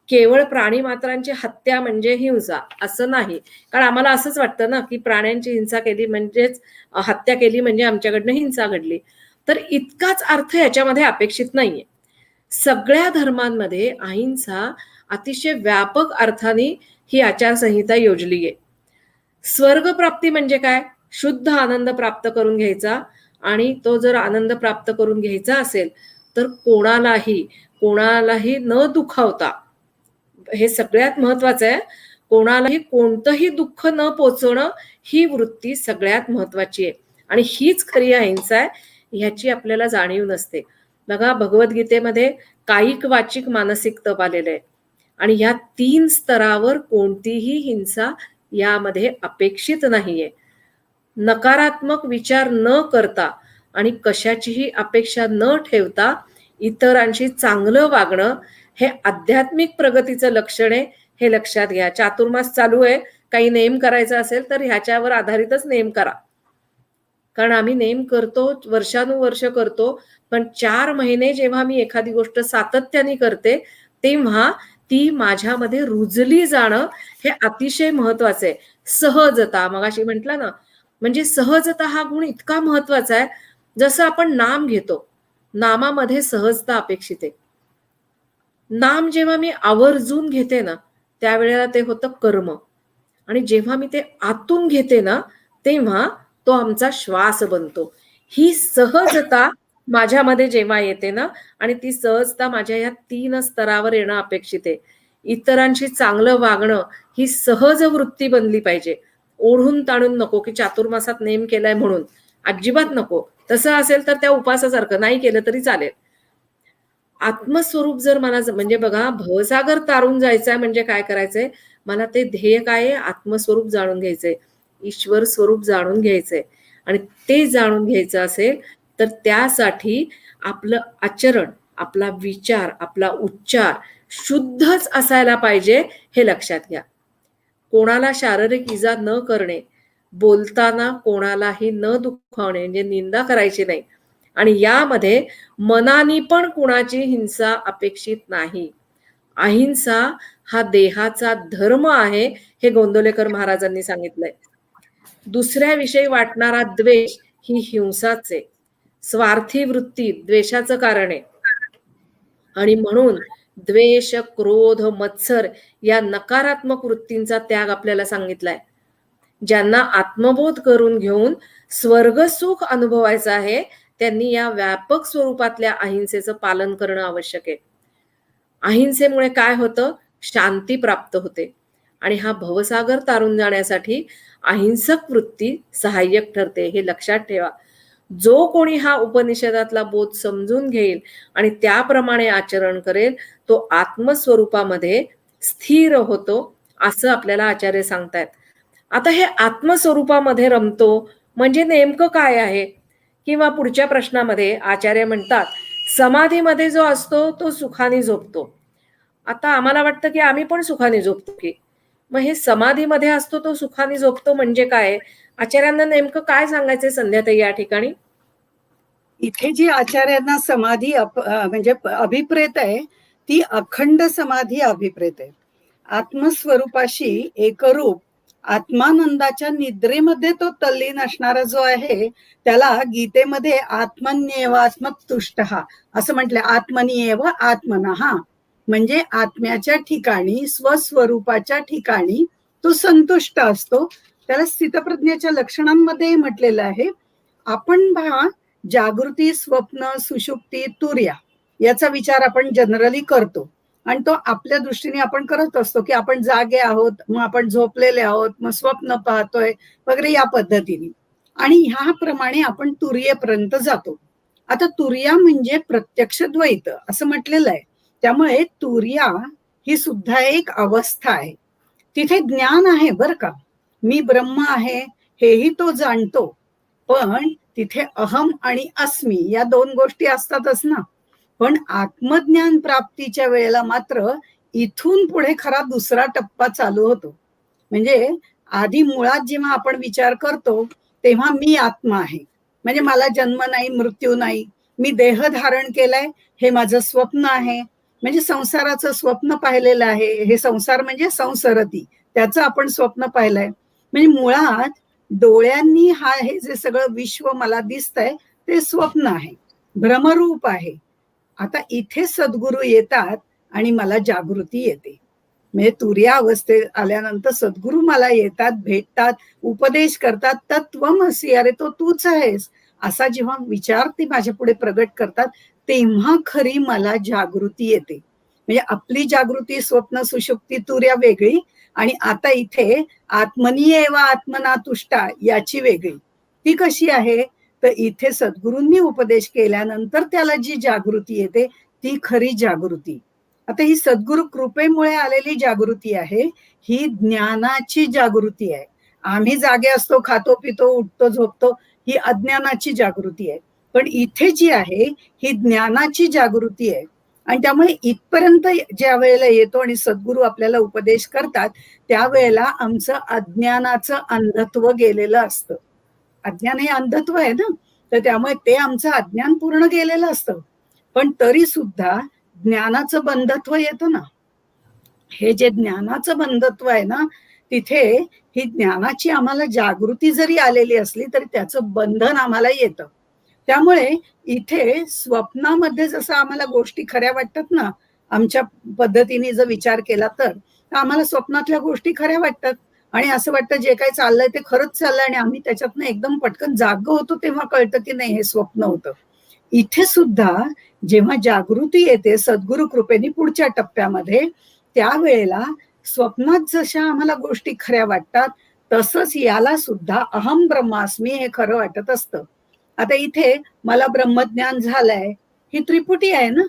केवळ प्राणी मात्रांची हत्या म्हणजे हिंसा असं नाही. कारण आम्हाला असंच वाटतं ना, की प्राण्यांची हिंसा केली म्हणजेच हत्या केली म्हणजे आमच्याकडनं हिंसा घडली. तर इतकाच अर्थ याच्यामध्ये अपेक्षित नाहीये. सगळ्या धर्मांमध्ये अहिंसा अतिशय व्यापक अर्थाने ही आचारसंहिता योजली आहे. स्वर्गप्राप्ती म्हणजे काय? शुद्ध आनंद प्राप्त करून घ्यायचा, आणि तो जर आनंद प्राप्त करून घ्यायचा असेल तर कोणालाही न दुखावता, हे सगळ्यात महत्वाचं आहे, कोणालाही कोणतंही दुःख न पोचवणं, ही वृत्ती सगळ्यात महत्वाची आहे. आणि हीच खरी अहिंसा आहे, ह्याची आपल्याला जाणीव नसते. बघा, भगवद्गीतेमध्ये कायिक, वाचिक, मानसिक तप आलेलं आहे. आणि ह्या 3 स्तरावर कोणतीही हिंसा यामध्ये अपेक्षित नाहीये. नकारात्मक विचार न करता आणि कशाचीही अपेक्षा न ठेवता इतरांशी चांगलं वागणं हे आध्यात्मिक प्रगतीचं लक्षण आहे, हे लक्षात घ्या. चातुर्मास चालू आहे, काही नेम करायचा असेल तर ह्याच्यावर आधारितच नेम करा. कारण आम्ही नेम करतो, वर्षानुवर्ष करतो, पण 4 महिने जेव्हा मी एखादी गोष्ट सातत्याने करते तेव्हा ती माझ्यामध्ये रुजली जाणं हे अतिशय महत्वाचं आहे. सहजता, मगाशी म्हटलं ना, म्हणजे सहजता हा गुण इतका महत्वाचा आहे. जसं आपण नाम घेतो, नामामध्ये सहजता अपेक्षित आहे. नाम जेव्हा मी आवर्जून घेते ना, त्यावेळेला ते होतं कर्म, आणि जेव्हा मी ते आतून घेते ना, तेव्हा तो आमचा श्वास बनतो. ही सहजता माझ्यामध्ये जेव्हा येते ना, आणि ती सहजता माझ्या या 3 स्तरावर येणं अपेक्षित आहे. इतरांशी चांगलं वागणं ही सहज वृत्ती बनली पाहिजे. ओढून ताणून नको, की चातुर्मासात नेम केलाय म्हणून, अजिबात नको. तसं असेल तर त्या उपासासारखं नाही केलं तरी चालेल. आत्मस्वरूप जर मला, म्हणजे बघा, भवसागर तारून जायचंय म्हणजे काय करायचंय, मला ते ध्येय काय आहे, आत्मस्वरूप जाणून घ्यायचंय, ईश्वर स्वरूप जाणून घ्यायचंय. आणि ते जाणून घ्यायचं असेल तर त्यासाठी आपलं आचरण, आपला विचार, आपला उच्चार शुद्धच असायला पाहिजे, हे लक्षात घ्या. कोणाला शारीरिक इजा न करणे, बोलताना कोणालाही न दुखावणे, म्हणजे निंदा करायची नाही, आणि यामध्ये मनाने पण कुणाची हिंसा अपेक्षित नाही. अहिंसा हा देहाचा धर्म आहे, हे गोंदवलेकर महाराजांनी सांगितलंय. दुसऱ्याविषयी वाटणारा द्वेष ही हिंसाच आहे. स्वार्थी वृत्ती द्वेषाचं कारण आहे. आणि म्हणून द्वेष, क्रोध, मत्सर या नकारात्मक वृत्तींचा त्याग आपल्याला सांगितलाय. ज्यांना आत्मबोध करून घेऊन स्वर्गसुख अनुभवायचं आहे त्यांनी या व्यापक स्वरूपातल्या अहिंसेचं पालन करणं आवश्यक आहे. अहिंसेमुळे काय होतं, शांती प्राप्त होते आणि हा भवसागर तारून जाण्यासाठी अहिंसक वृत्ती सहाय्यक ठरते. हे लक्षात ठेवा. जो कोणी हा उपनिषदातला बोध समजून घेईल आणि त्याप्रमाणे आचरण करेल तो आत्मस्वरूपामध्ये स्थिर होतो, असं आपल्याला आचार्य सांगतायत. आता हे आत्मस्वरूपामध्ये रमतो म्हणजे नेमकं काय आहे? किंवा पुढच्या प्रश्नामध्ये आचार्य म्हणतात, समाधीमध्ये जो असतो तो सुखाने झोपतो. आता आम्हाला वाटतं की आम्ही पण सुखाने झोपतो की, मग हे समाधीमध्ये असतो तो सुखाने झोपतो म्हणजे काय? आचार्यांना नेमकं काय सांगायचंय संध्याताई या ठिकाणी? इथे जी आचार्यांना समाधी म्हणजे अभिप्रेत आहे ती अखंड समाधी अभिप्रेत आहे. आत्मस्वरूपाशी एकरूप आत्मानंदाच्या निद्रेमध्ये तो तल्लीन असणारा जो आहे त्याला गीतेमध्ये आत्मन्येव आत्मतुष्टः असं म्हटलं. आत्मन्येव आत्मनः म्हणजे आत्म्याच्या ठिकाणी स्वस्वरूपाच्या ठिकाणी तो संतुष्ट असतो. त्याला स्थितप्रज्ञाच्या लक्षणांमध्ये म्हटलेलं आहे. आपण पहा, जागृती, स्वप्न, सुषुप्ती, तुर्या याचा विचार आपण जनरली करतो आणि तो आपल्या दृष्टीने आपण करत असतो की आपण जागे आहोत, मग आपण झोपलेले आहोत, मग स्वप्न पाहतोय वगैरे या पद्धतीने, आणि ह्याप्रमाणे आपण तुर्येपर्यंत जातो. आता तुर्या म्हणजे प्रत्यक्ष द्वैत असं म्हटलेलं आहे. त्यामुळे तुर्या ही सुद्धा एक अवस्था आहे. तिथे ज्ञान आहे बरं का, मी ब्रह्म आहे हेही तो जाणतो, पण तिथे अहम आणि अस्मी या दोन गोष्टी असतातच ना. पण आत्मज्ञान प्राप्तीच्या वेळेला मात्र इथून पुढे खरा दुसरा टप्पा चालू होतो. म्हणजे आधी मुळात जेव्हा आपण विचार करतो तेव्हा मी आत्मा आहे, म्हणजे मला जन्म नाही, मृत्यू नाही, मी देह धारण केलाय, हे माझं स्वप्न आहे, म्हणजे संसाराचं स्वप्न पाहिलेलं आहे. हे संसार म्हणजे संसरती, त्याचं आपण स्वप्न पाहिलंय. म्हणजे मुळात डोळ्यांनी हे जे सगळं विश्व मला दिसतंय ते स्वप्न आहे, भ्रमरूप आहे. आता इथे सद्गुरू येतात आणि मला जागृती येते. म्हणजे तुर्या अवस्थेत आल्यानंतर सद्गुरू मला येतात, भेटतात, उपदेश करतात. तत्वमसि, अरे तो तूच आहेस असा जेव्हा विचार ते माझ्या पुढे प्रगट करतात तेव्हा खरी मला जागृती येते. म्हणजे आपली जागृती स्वप्न, सुषुप्ती, तुर्या वेगळी, आणि आता इथे आत्मनीयेव आत्मना तुष्टा याची वेगळी. ती कशी आहे? तर इथे सद्गुरूंनी उपदेश केल्यानंतर त्याला जी जागृती येते ती खरी जागृती. आता ही सद्गुरु कृपेमुळे आलेली जागृती आहे, ही ज्ञानाची जागृती आहे. आम्ही जागे असतो, खातो पितो, उठतो झोपतो, ही अज्ञानाची जागृती आहे. पण इथे जी आहे ही ज्ञानाची जागृती आहे. आणि त्यामुळे इथपर्यंत ज्या वेळेला येतो आणि सद्गुरू आपल्याला उपदेश करतात त्यावेळेला आमचं अज्ञानाचं अंधत्व गेलेलं असतं. अज्ञान हे अंधत्व आहे ना, तर त्यामुळे ते आमचं अज्ञान पूर्ण गेलेलं असतं. पण तरी सुद्धा ज्ञानाचं बंधत्व येतं ना. हे जे ज्ञानाचं बंधत्व आहे ना, तिथे ही ज्ञानाची आम्हाला जागृती जरी आलेली असली तरी त्याचं बंधन आम्हाला येतं. त्यामुळे इथे स्वप्नामध्ये जसं आम्हाला गोष्टी खऱ्या वाटतात ना, आमच्या पद्धतीने जर विचार केला तर आम्हाला स्वप्नातल्या गोष्टी खऱ्या वाटतात आणि असं वाटतं जे काही चाललंय ते खरंच चाललंय आणि आम्ही त्याच्यातनं एकदम पटकन जाग होतो तेव्हा कळतं की नाही हे स्वप्न होतं. इथे सुद्धा जेव्हा जागृती येते सद्गुरु कृपेने पुढच्या टप्प्यामध्ये, त्यावेळेला स्वप्नात जशा आम्हाला गोष्टी खऱ्या वाटतात तसंच याला सुद्धा अहम ब्रह्मास्मी हे खरं वाटत असतं. आता इथे मला ब्रह्मज्ञान झालंय ही त्रिपुटी आहे ना,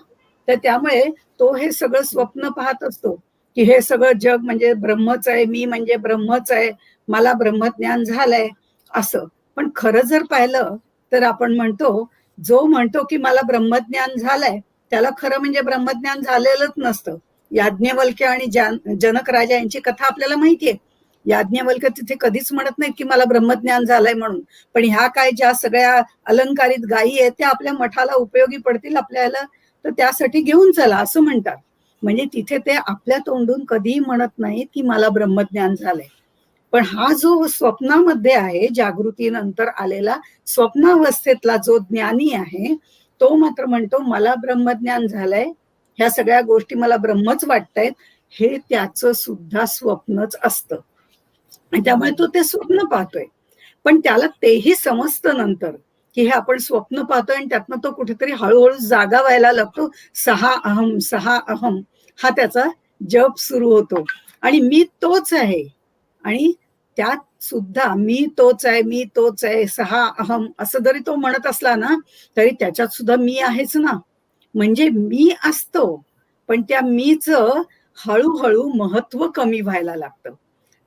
तर त्यामुळे तो हे सगळं स्वप्न पाहत असतो की हे सगळं जग म्हणजे ब्रह्मच आहे, मी म्हणजे ब्रह्मच आहे, मला ब्रह्मज्ञान झालंय असं. पण खरं जर पाहिलं तर आपण म्हणतो, जो म्हणतो की मला ब्रह्मज्ञान झालंय त्याला खरं म्हणजे ब्रह्मज्ञान झालेलंच नसतं. याज्ञवल्क्य आणि जनक राजा यांची कथा आपल्याला माहितीये. याज्ञवल्क्य तिथे कधीच म्हणत नाहीत की मला ब्रह्मज्ञान झालंय म्हणून, पण ह्या काय ज्या सगळ्या अलंकारित गायी आहेत त्या आपल्या मठाला उपयोगी पडतील आपल्याला, तर त्यासाठी घेऊन चला असं म्हणतात. म्हणजे तिथे ते आपल्या तोंडून कधीही म्हणत नाहीत की मला ब्रह्मज्ञान झालंय. पण हा जो स्वप्नामध्ये आहे, जागृतीनंतर आलेला स्वप्नावस्थेतला जो ज्ञानी आहे तो मात्र म्हणतो मला ब्रह्मज्ञान झालंय, ह्या सगळ्या गोष्टी मला ब्रह्मच वाटतायत, हे त्याचं सुद्धा स्वप्नच असतं. त्यामुळे तो ते स्वप्न पाहतोय. पण त्याला तेही समजतं नंतर की हे आपण स्वप्न पाहतोय आणि त्यातनं तो कुठेतरी हळूहळू जागा व्हायला लागतो. सहा अहम हा त्याचा जप सुरू होतो आणि मी तोच आहे. आणि त्यात सुद्धा मी तोच आहे, मी तोच आहे, सहा अहम असं जरी तो म्हणत असला ना, तरी त्याच्यात सुद्धा मी आहेच ना. म्हणजे मी असतो, पण त्या मीच हळूहळू महत्व कमी व्हायला लागतं.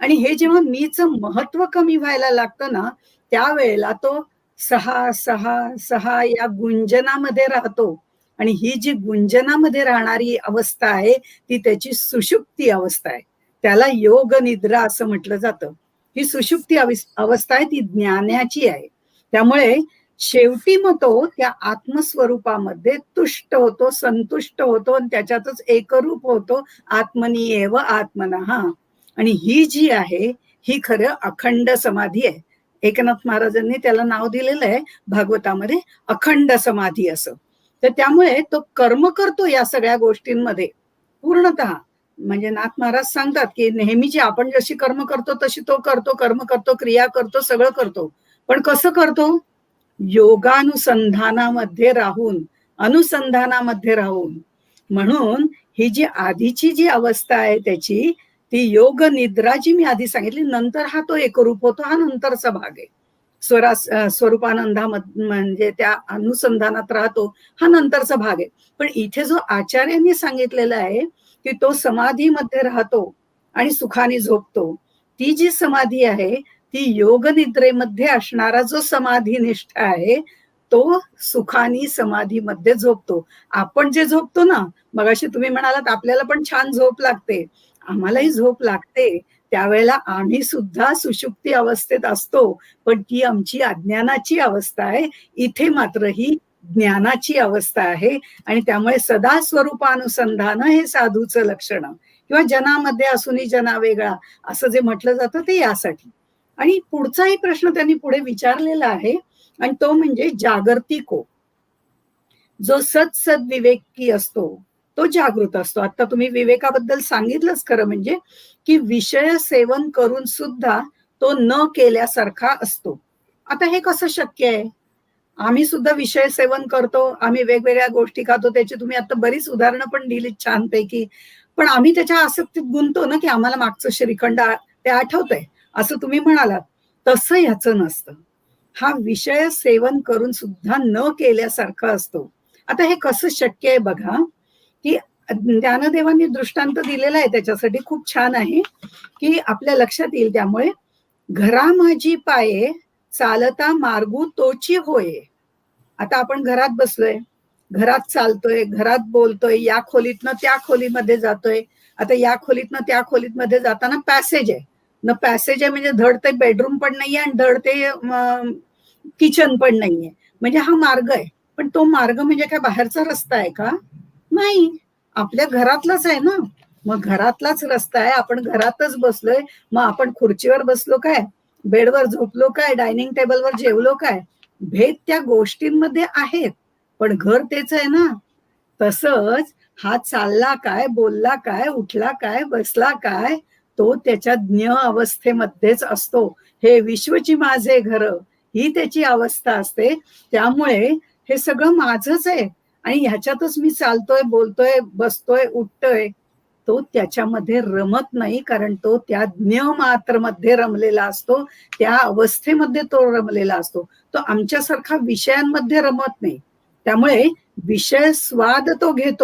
आणि हे जेव्हा मीच महत्व कमी व्हायला लागतं ना, त्यावेळेला तो सहा सहा सहा या गुंजनामध्ये राहतो. आणि ही जी गुंजनामध्ये राहणारी अवस्था आहे ती त्याची सुषुप्ती अवस्था आहे. त्याला योग निद्रा असं म्हटलं जातं. ही सुषुप्ती अवस्था आहे ती ज्ञानाची आहे. त्यामुळे शेवटी मग तो त्या आत्मस्वरूपामध्ये तुष्ट होतो, संतुष्ट होतो आणि त्याच्यातच एकरूप होतो. आत्मनी एव आत्मनः. आणि ही जी आहे ही खरं अखंड समाधी आहे. एकनाथ महाराजांनी त्याला नाव दिलेलं आहे भागवतामध्ये अखंड समाधी असं. तर त्यामुळे तो कर्म करतो या सगळ्या गोष्टींमध्ये पूर्णतः. म्हणजे नाथ महाराज सांगतात की नेहमीची आपण जशी कर्म करतो तशी तो करतो, कर्म करतो, क्रिया करतो, सगळं करतो. पण कसं करतो? योगानुसंधानामध्ये राहून, अनुसंधानामध्ये राहून. म्हणून ही जी आधीची जी अवस्था आहे त्याची, ती योग निद्रा जी मी आधी सांगितली, नंतर हा तो एकरूप होतो, हा नंतरचा भाग आहे. स्वरूपानंदामध्ये म्हणजे त्या अनुसंधानात राहतो, हा नंतरचा भाग आहे. पण इथे जो आचार्यांनी सांगितलेला आहे की तो समाधीमध्ये राहतो आणि सुखाने झोपतो, ती जी समाधी आहे ती योग निद्रेमध्ये असणारा जो समाधीनिष्ठ आहे तो सुखानी समाधीमध्ये झोपतो. आपण जे झोपतो ना, मगाशी तुम्ही म्हणालात आपल्याला पण छान झोप लागते, आम्हालाही झोप लागते. त्यावेळेला आम्ही सुद्धा सुषुप्ती अवस्थेत असतो, पण ती आमची अज्ञानाची अवस्था आहे. इथे मात्र ही ज्ञानाची अवस्था आहे. आणि त्यामुळे सदा स्वरूपानुसंधान हे साधूचं लक्षण, किंवा जनामध्ये असूनही जना वेगळा असं जे म्हटलं जातं ते यासाठी. आणि पुढचाही प्रश्न त्यांनी पुढे विचारलेला आहे आणि तो म्हणजे जागर्तिको. जो सद विवेकी असतो तो जागृत असतो. आता तुम्ही विवेकाबद्दल सांगितलंच खरं म्हणजे की विषय सेवन करून सुद्धा तो न केल्यासारखा असतो. आता हे कसं शक्य आहे? आम्ही सुद्धा विषय सेवन करतो, आम्ही वेगवेगळ्या गोष्टी खातो, त्याची तुम्ही आता बरीच उदाहरणं पण दिली छानपैकी. पण आम्ही त्याच्या आसक्तीत गुंतो ना की आम्हाला मागचं श्रीखंड ते आठवतंय असं तुम्ही म्हणालात. तसं ह्याचं नसतं. हा विषय सेवन करून सुद्धा न केल्यासारखा असतो. आता हे कसं शक्य आहे बघा, की ज्ञानदेवांनी दृष्टांत दिलेला आहे त्याच्यासाठी, खूप छान आहे की आपल्या लक्षात येईल. त्यामुळे घरा माझी पाये चालता मार्गू तोची होय. आता आपण घरात बसलोय, घरात चालतोय, घरात बोलतोय, या खोलीतनं त्या खोलीमध्ये जातोय. आता या खोलीतनं त्या खोलीमध्ये जाताना पॅसेज आहे न, पॅसेज आहे म्हणजे धड ते बेडरूम पण नाहीये आणि धड ते किचन पण नाहीये. म्हणजे हा मार्ग आहे. पण तो मार्ग म्हणजे काय बाहेरचा रस्ता आहे का? नाही, आपल्या घरातलाच आहे ना. मग घरातलाच रस्ता आहे, आपण घरातच बसलोय. मग आपण खुर्चीवर बसलो काय, बेडवर झोपलो काय, डायनिंग टेबलवर जेवलो काय, भेद त्या गोष्टींमध्ये आहेत, पण घर तेच आहे ना. तसंच हा चालला काय, बोलला काय, उठला काय, बसला काय, तो त्याच्या ज्ञ अवस्थेमध्येच असतो. हे विश्वची माझे घर ही त्याची अवस्था असते. त्यामुळे हे सगळं माझंच आहे आणि ह्याच्यातच मी चालतोय, बोलतोय, बसतोय, उठतोय. तो त्याच्यामध्ये रमत नाही, कारण तो त्या ज्ञ मात्र मध्ये रमलेला असतो, त्या अवस्थेमध्ये तो रमलेला असतो. तो आमच्यासारखा विषयांमध्ये रमत नाही. त्यामुळे विषय स्वाद तो घेत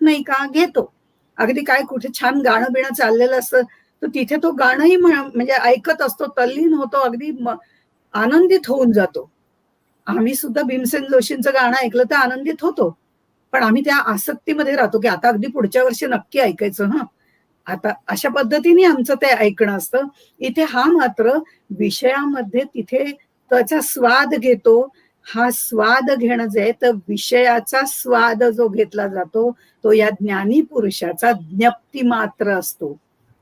नाही का? घेतो. अगदी काय कुठे छान गाणं बिणं चाललेलं असतं तर तिथे तो गाणंही म्हणजे ऐकत असतो, तल्लीन होतो, अगदी आनंदित होऊन जातो. आम्ही सुद्धा भीमसेन जोशींचं गाणं ऐकलं तर आनंदित होतो, पण आम्ही त्या आसक्तीमध्ये राहतो की आता अगदी पुढच्या वर्षी नक्की ऐकायचं. आता अशा पद्धतीने आमचं ते ऐकणं असतं. इथे हा मात्र विषयामध्ये तिथे त्याचा स्वाद घेतो. हा स्वाद घेणं जे तर विषयाचा स्वाद जो घेतला जातो तो या ज्ञानी पुरुषाचा ज्ञप्ती मात्र असतो.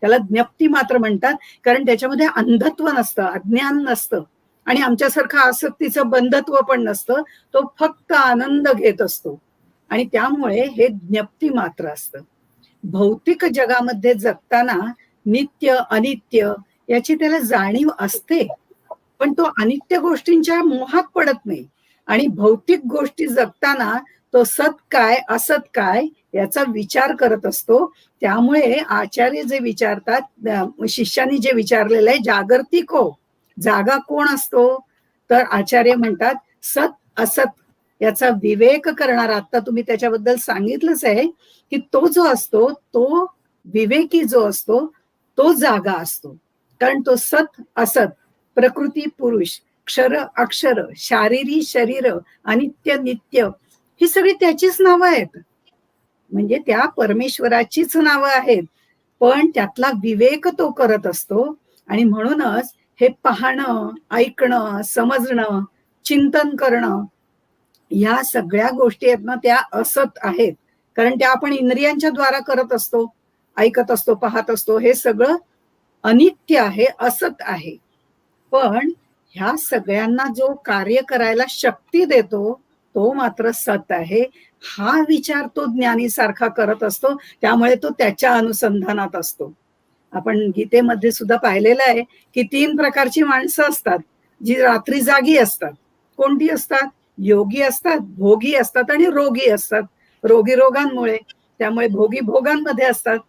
त्याला ज्ञप्ती मात्र म्हणतात, कारण त्याच्यामध्ये अंधत्व नसतं, अज्ञान नसतं आणि आमच्यासारखं आसक्तीचं बंधत्व पण नसतं. तो फक्त आनंद घेत असतो आणि त्यामुळे हे ज्ञप्ती मात्र असतं. भौतिक जगामध्ये जगताना नित्य अनित्य याची त्याला जाणीव असते, पण तो अनित्य गोष्टींच्या मोहात पडत नाही. आणि भौतिक गोष्टी जगताना तो सत काय असत काय याचा विचार करत असतो. त्यामुळे आचार्य जे विचारतात, शिष्याने जे विचारलेलं आहे, जागर्तिक हो, जागा कोण असतो, तर आचार्य म्हणतात सत असत याचा विवेक करणारा. आता तुम्ही त्याच्याबद्दल सांगितलंच आहे की तो जो असतो, तो विवेकी जो असतो तो जागा असतो. कारण तो सत असत, प्रकृती पुरुष, क्षर अक्षर, शारीरी शरीर, अनित्य नित्य, ही सगळी त्याचीच नावं आहेत. म्हणजे त्या परमेश्वराचीच नावं आहेत. पण त्यातला विवेक तो करत असतो. आणि म्हणूनच हे पाहणं, ऐकणं, समजणं, चिंतन करणं, या सगळ्या गोष्टी आहेत ना, त्या असत आहेत. कारण त्या आपण इंद्रियांच्या द्वारा करत असतो, ऐकत असतो, पाहत असतो. हे सगळं अनित्य आहे, असत आहे. पण ह्या सगळ्यांना जो कार्य करायला शक्ती देतो तो मात्र सत आहे. हा विचार तो ज्ञानी सारखा करत असतो. त्यामुळे तो त्याच्या अनुसंधानात असतो. आपण गीतेमध्ये सुद्धा पाहिलेलं आहे की 3 प्रकारची माणसं असतात जी रात्री जागी असतात. कोणती असतात? योगी असतात, भोगी असतात आणि रोगी असतात. रोगी रोगांमुळे, त्यामुळे भोगी भोगांमध्ये असतात.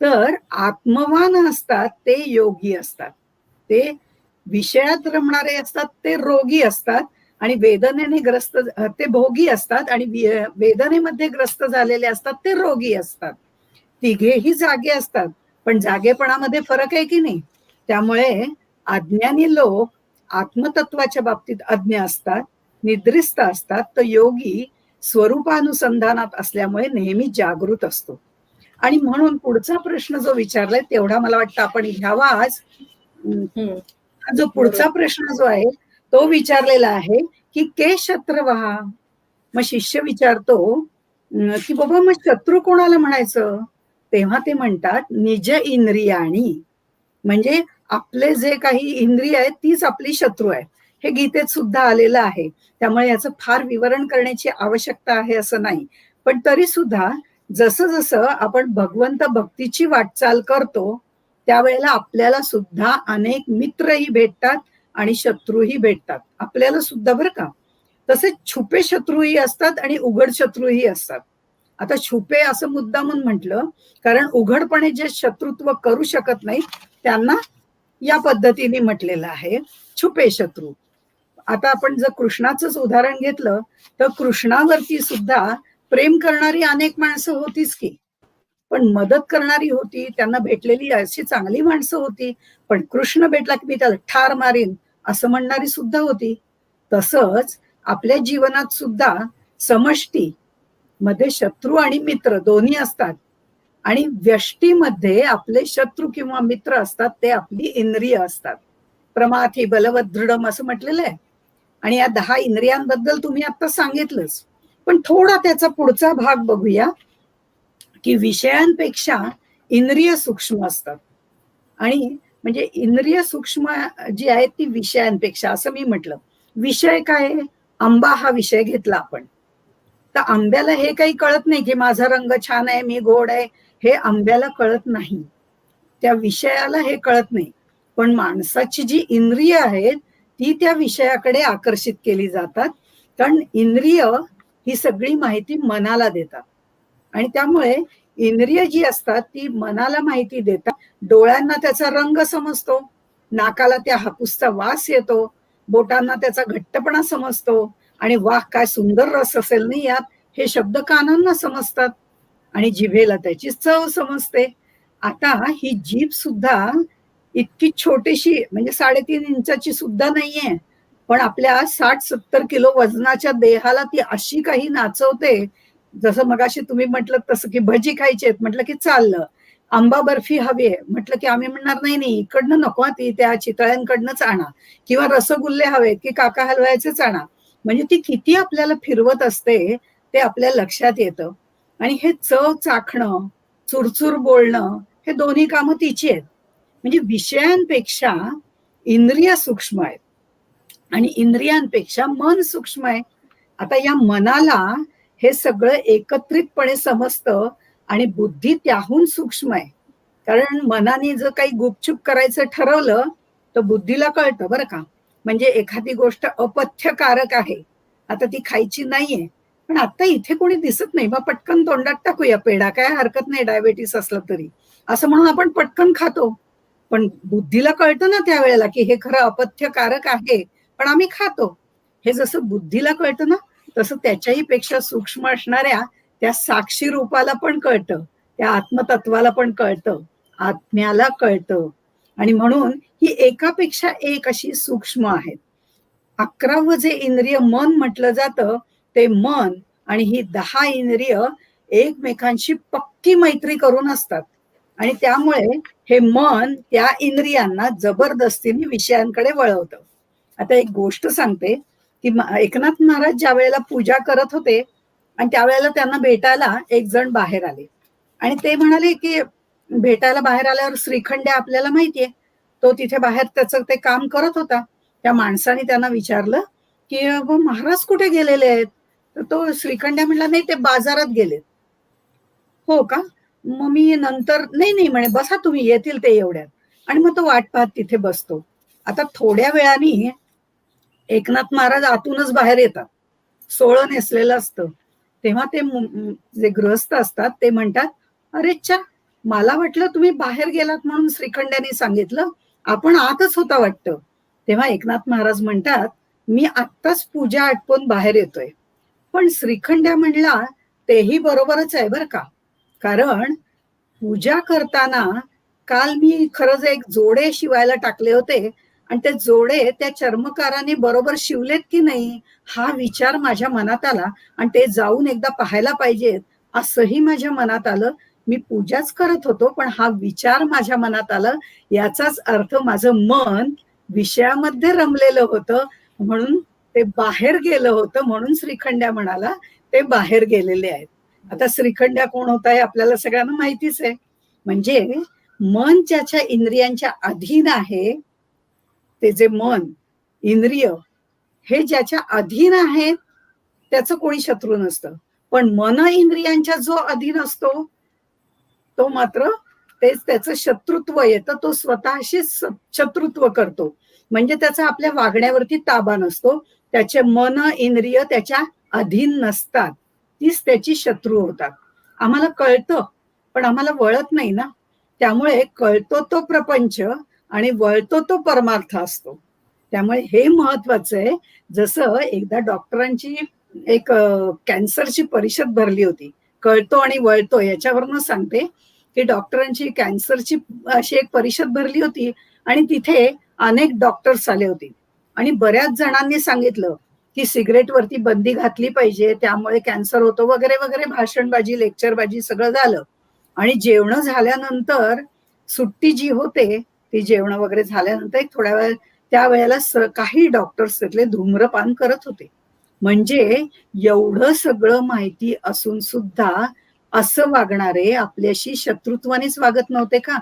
तर आत्मवान असतात ते योगी असतात, ते विषयात रमणारे असतात ते रोगी असतात, आणि वेदनेने ग्रस्त ते भोगी असतात, आणि वेदनेमध्ये ग्रस्त झालेले असतात ते रोगी असतात. तिघेही जागे असतात, पण जागेपणामध्ये फरक आहे की नाही. त्यामुळे अज्ञानी लोक आत्मतत्वाच्या बाबतीत अज्ञ असतात, निद्रिस्त असतात, तर योगी स्वरूपानुसंधानात असल्यामुळे नेहमी जागृत असतो. आणि म्हणून पुढचा प्रश्न जो विचारलाय तेवढा मला वाटतं आपण घ्यावा आज. जो पुढचा प्रश्न जो आहे तो विचारलेला आहे की के शत्रवहा. मग शिष्य विचारतो की बाबा मग शत्रू कोणाला म्हणायचं. तेव्हा ते म्हणतात निज इंद्रियाणी, म्हणजे आपले जे काही इंद्रिय आहेत तीच आपली शत्रू आहे. हे गीतेत सुद्धा आलेलं आहे. त्यामुळे याचं फार विवरण करण्याची आवश्यकता आहे असं नाही. पण तरी सुद्धा जसं जसं आपण भगवंत भक्तीची वाटचाल करतो त्यावेळेला आपल्याला सुद्धा अनेक मित्रही भेटतात आणि शत्रूही भेटतात आपल्याला सुद्धा, बरं का. तसेच छुपे शत्रूही असतात आणि उघड शत्रूही असतात. आता छुपे असं मुद्दामून म्हटलं कारण उघडपणे जे शत्रुत्व करू शकत नाही त्यांना या पद्धतीने म्हटलेलं आहे छुपे शत्रू. आता आपण जर कृष्णाचंच उदाहरण घेतलं तर कृष्णावरती सुद्धा प्रेम करणारी अनेक माणसं होतीच की, पण मदत करणारी होती, त्यांना भेटलेली अशी चांगली माणसं होती. पण कृष्ण भेटला की मी त्याला ठार मारीन असं म्हणणारी सुद्धा होती. तसंच आपल्या जीवनात सुद्धा समष्टी मध्ये शत्रू आणि मित्र दोन्ही असतात, आणि व्यष्टीमध्ये आपले शत्रू किंवा मित्र असतात ते आपली इंद्रिय असतात. प्रमाथी बलवत दृढम असं म्हटलेलं आहे. आणि या 10 इंद्रियांबद्दल तुम्ही आता सांगितलंच, पण थोडा त्याचा पुढचा भाग बघूया की विषयांपेक्षा इंद्रिय सूक्ष्म असतात. आणि म्हणजे इंद्रिय सूक्ष्म जी आहेत ती विषयांपेक्षा, असं मी म्हटलं. विषय काय? आंबा हा विषय घेतला आपण, तर आंब्याला हे काही कळत नाही की माझा रंग छान आहे, मी गोड आहे, हे आंब्याला कळत नाही, त्या विषयाला हे कळत नाही. पण माणसाची जी इंद्रिय आहेत ती त्या विषयाकडे आकर्षित केली जातात, कारण इंद्रिय ही सगळी माहिती मनाला देतात. आणि त्यामुळे इंद्रिय जी असतात ती मनाला माहिती देतात. डोळ्यांना त्याचा रंग समजतो, नाकाला त्या हापूसचा वास येतो, बोटांना त्याचा घट्टपणा समजतो, आणि वाह काय सुंदर रस असेल नाही यात, हे शब्द कानांना समजतात, आणि जिभेला त्याची चव समजते. आता ही जीभ सुद्धा इतकी छोटीशी, म्हणजे 3.5 इंचाची सुद्धा नाहीये, पण आपल्या 60-70 किलो वजनाच्या देहाला ती अशी काही नाचवते. जसं मगाशी तुम्ही म्हटलं तसं की भजी खायची आहेत म्हटलं की चाललं, आंबा बर्फी हवी आहे म्हटलं की आम्ही म्हणणार नाही नाही इकडनं नको, ती त्या चितळ्यांकडनंच आणा, किंवा रसगुल्ले हवेत की काका हलवायचेच आणा. म्हणजे ती किती आपल्याला फिरवत असते ते आपल्या लक्षात येतं. आणि हे चव चाखणं, चुरचुर बोलणं, हे दोन्ही कामं तिची आहेत. म्हणजे विषयांपेक्षा इंद्रिय सूक्ष्म आहेत आणि इंद्रियांपेक्षा मन सूक्ष्म आहे. आता या मनाला हे सगळं एकत्रितपणे समजतं आणि बुद्धी त्याहून सूक्ष्म आहे. कारण मनाने जर काही गुपचूप करायचं ठरवलं तर बुद्धीला कळतं, बरं का. म्हणजे एखादी गोष्ट अपथ्यकारक आहे, आता ती खायची नाहीये, पण आता इथे कोणी दिसत नाही, मग पटकन तोंडात टाकूया पेढा, काय हरकत नाही डायबेटीस असलं तरी, असं म्हणून आपण पटकन खातो. पण बुद्धीला कळतं ना त्यावेळेला की हे खरं अपथ्यकारक आहे, पण आम्ही खातो. हे जसं बुद्धीला कळतं ना, तसं त्याच्याही पेक्षा सूक्ष्म असणाऱ्या त्या साक्षी रूपाला पण कळतं, त्या आत्मतत्वाला पण कळतं, आत्म्याला कळतं. आणि म्हणून ही एकापेक्षा एक अशी सूक्ष्म आहेत. 11वं जे इंद्रिय मन म्हटलं जातं, ते मन आणि ही 10 इंद्रिय एकमेकांशी पक्की मैत्री करून असतात. आणि त्यामुळे हे मन त्या इंद्रियांना जबरदस्तीने विषयांकडे वळवतं. आता एक गोष्ट सांगते की एकनाथ महाराज ज्या वेळेला पूजा करत होते आणि त्यावेळेला त्यांना भेटायला एक जण बाहेर आले आणि ते म्हणाले की भेटायला बाहेर आल्यावर श्रीखंड्या आपल्याला माहितीये, तो तिथे बाहेर त्याचं ते काम करत होता. त्या माणसाने त्यांना विचारलं की महाराज कुठे गेलेले आहेत? तर तो श्रीखंड्या म्हणला, नाही ते बाजारात गेलेत. हो का? मग मी नंतर, नाही नाही म्हणे, बसा तुम्ही, येतील ते एवढ्यात. आणि मग तो वाट पाहत तिथे बसतो. आता थोड्या वेळाने एकनाथ महाराज आतूनच बाहेर येतात, सोळं नेसलेलं असतं. तेव्हा ते जे गृहस्थ असतात ते म्हणतात, अरे चा, मला वाटलं तुम्ही बाहेर गेलात म्हणून श्रीखंड्याने सांगितलं, आपण आतच होता वाटतं. तेव्हा एकनाथ महाराज म्हणतात, मी आत्ताच पूजा आटपून बाहेर येतोय. पण श्रीखंड्या म्हणला, तेही बरोबरच आहे बर का, कारण पूजा करताना काल मी खरंच एक जोडे शिवायला टाकले होते आणि ते जोडे त्या चर्मकाराने बरोबर शिवलेत की नाही हा विचार माझ्या मनात आला आणि ते जाऊन एकदा पाहायला पाहिजेत असंही माझ्या मनात आलं. मी पूजाच करत होतो, पण हा विचार माझ्या मनात आलं, याचाच अर्थ माझं मन विषयामध्ये रमलेलं होतं, म्हणून ते बाहेर गेलं होतं. म्हणून श्रीखंड्या म्हणाला ते बाहेर गेलेले आहेत. आता श्रीखंड्या कोण होता हे आपल्याला सगळ्यांना माहितीच आहे. म्हणजे मन ज्याच्या इंद्रियांच्या अधीन आहे, ते जे मन इंद्रिय हे ज्याच्या अधीन आहे त्याचं कोणी शत्रू नसतं. पण मन इंद्रियांच्या जो अधीन असतो तो मात्र तेच त्याचं शत्रुत्व येतं, तो स्वतःशी शत्रुत्व करतो. म्हणजे त्याचा आपल्या वागण्यावरती ताबा नसतो, त्याचे मन इंद्रिय त्याच्या अधीन नसतात, तीच त्याची शत्रू होतात. आम्हाला कळतं पण आम्हाला वळत नाही ना, त्यामुळे कळतो तो प्रपंच आणि वळतो तो परमार्थ असतो. त्यामुळे हे महत्वाचं आहे. जसं एकदा डॉक्टरांची एक कॅन्सरची परिषद भरली होती, कळतो आणि वळतो याच्यावरनं सांगते की डॉक्टरांची कॅन्सरची अशी एक परिषद भरली होती आणि तिथे अनेक डॉक्टर्स आले होते आणि बऱ्याच जणांनी सांगितलं की सिगरेटवरती बंदी घातली पाहिजे, त्यामुळे कॅन्सर होतो वगैरे वगैरे, भाषणबाजी लेक्चरबाजी सगळं झालं. आणि जेवण झाल्यानंतर सुट्टी जी होते ती जेवण वगैरे झाल्यानंतर एक थोड्या वेळ त्या वेळेला काही डॉक्टर्स तिथले धूम्रपान करत होते. म्हणजे एवढं सगळं माहिती असून सुद्धा असं वागणारे आपल्याशी शत्रुत्वानेच वागत नव्हते का?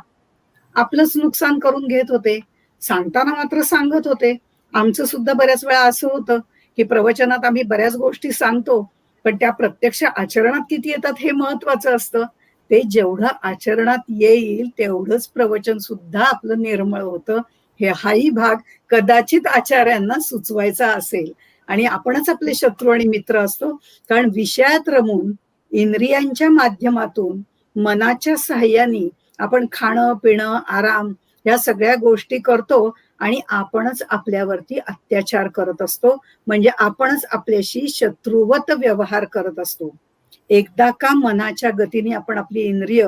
आपलंच नुकसान करून घेत होते. सांगताना मात्र सांगत होते. आमचं सुद्धा बऱ्याच वेळा असं होतं की प्रवचनात आम्ही बऱ्याच गोष्टी सांगतो, पण त्या प्रत्यक्ष आचरणात किती येतात हे महत्वाचं असतं. ते जेवढं आचरणात येईल तेवढंच प्रवचन सुद्धा आपलं निर्मळ होतं. हाही भाग कदाचित आचार्यांना सुचवायचा असेल आणि आपणच आपले शत्रू आणि मित्र असतो, कारण विषयात रमून इंद्रियांच्या माध्यमातून मनाच्या साह्याने आपण खाणं पिणं आराम या सगळ्या गोष्टी करतो आणि आपणच आपल्यावरती अत्याचार करत असतो. म्हणजे आपणच आपल्याशी शत्रुवत व्यवहार करत असतो. एकदा का मनाच्या गतीने आपण आपली इंद्रिय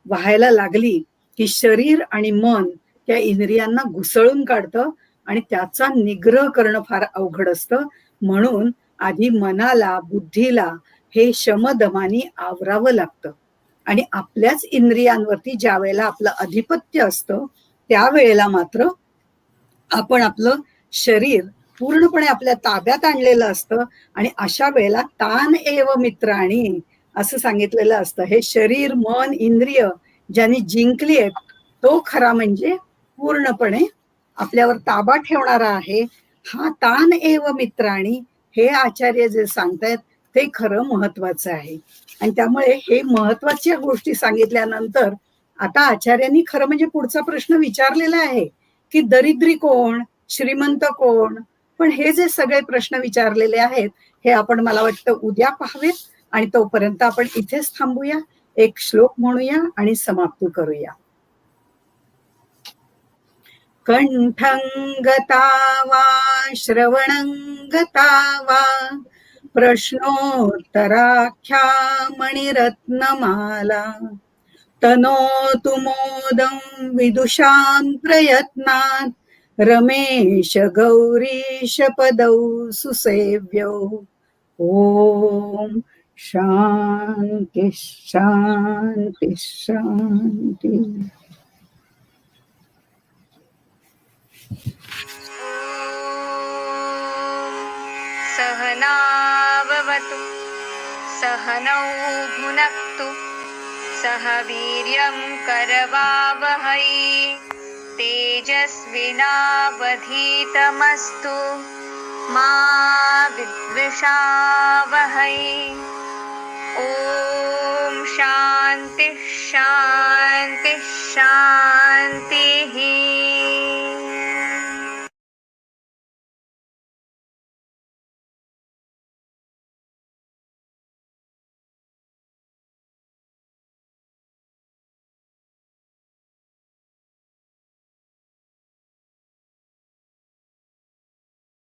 व्हायला लागली की शरीर आणि मन त्या इंद्रियांना घुसळून काढतं आणि त्याचा निग्रह करणं फार अवघड असतं. म्हणून आधी मनाला बुद्धीला हे शमदमानी आवरावं लागतं आणि आपल्याच इंद्रियांवरती ज्या वेळेला आपलं अधिपत्य असतं त्यावेळेला मात्र आपण आपलं शरीर पूर्णपणे आपल्या ताब्यात आणलेलं असतं आणि अशा वेळेला तान एव मित्राणी असं सांगितलेलं असतं. हे शरीर मन इंद्रिय ज्यांनी जिंकली आहेत तो खरा म्हणजे पूर्णपणे आपल्यावर ताबा ठेवणारा आहे. हा तान एव मित्राणी हे आचार्य जे सांगतायत ते खरं महत्वाचं आहे. आणि त्यामुळे हे महत्वाच्या गोष्टी सांगितल्यानंतर आता आचार्यांनी खरं म्हणजे पुढचा प्रश्न विचारलेला आहे की दरिद्री कोण श्रीमंत कोण. पण हे जे सगळे प्रश्न विचारलेले आहेत हे आपण मला वाटतं उद्या पाहावेत. आणि तोपर्यंत आपण इथेच थांबूया, एक श्लोक म्हणूया आणि समाप्ती करूया. कंठं गता वा श्रवणं गता वा प्रश्नोत्तराख्या मणिरत्नमाला तनोतु मोदं विदुषां प्रयत्नात् रमेश गौरीश पदौ सुसेव्यौ. ओम शांती शांती शांती. सहनाववतु सहनौ भुनक्तु सह वीर्यं करवावहै तेजस्विनावधीतमस्तु मा विद्विषावहै. ॐ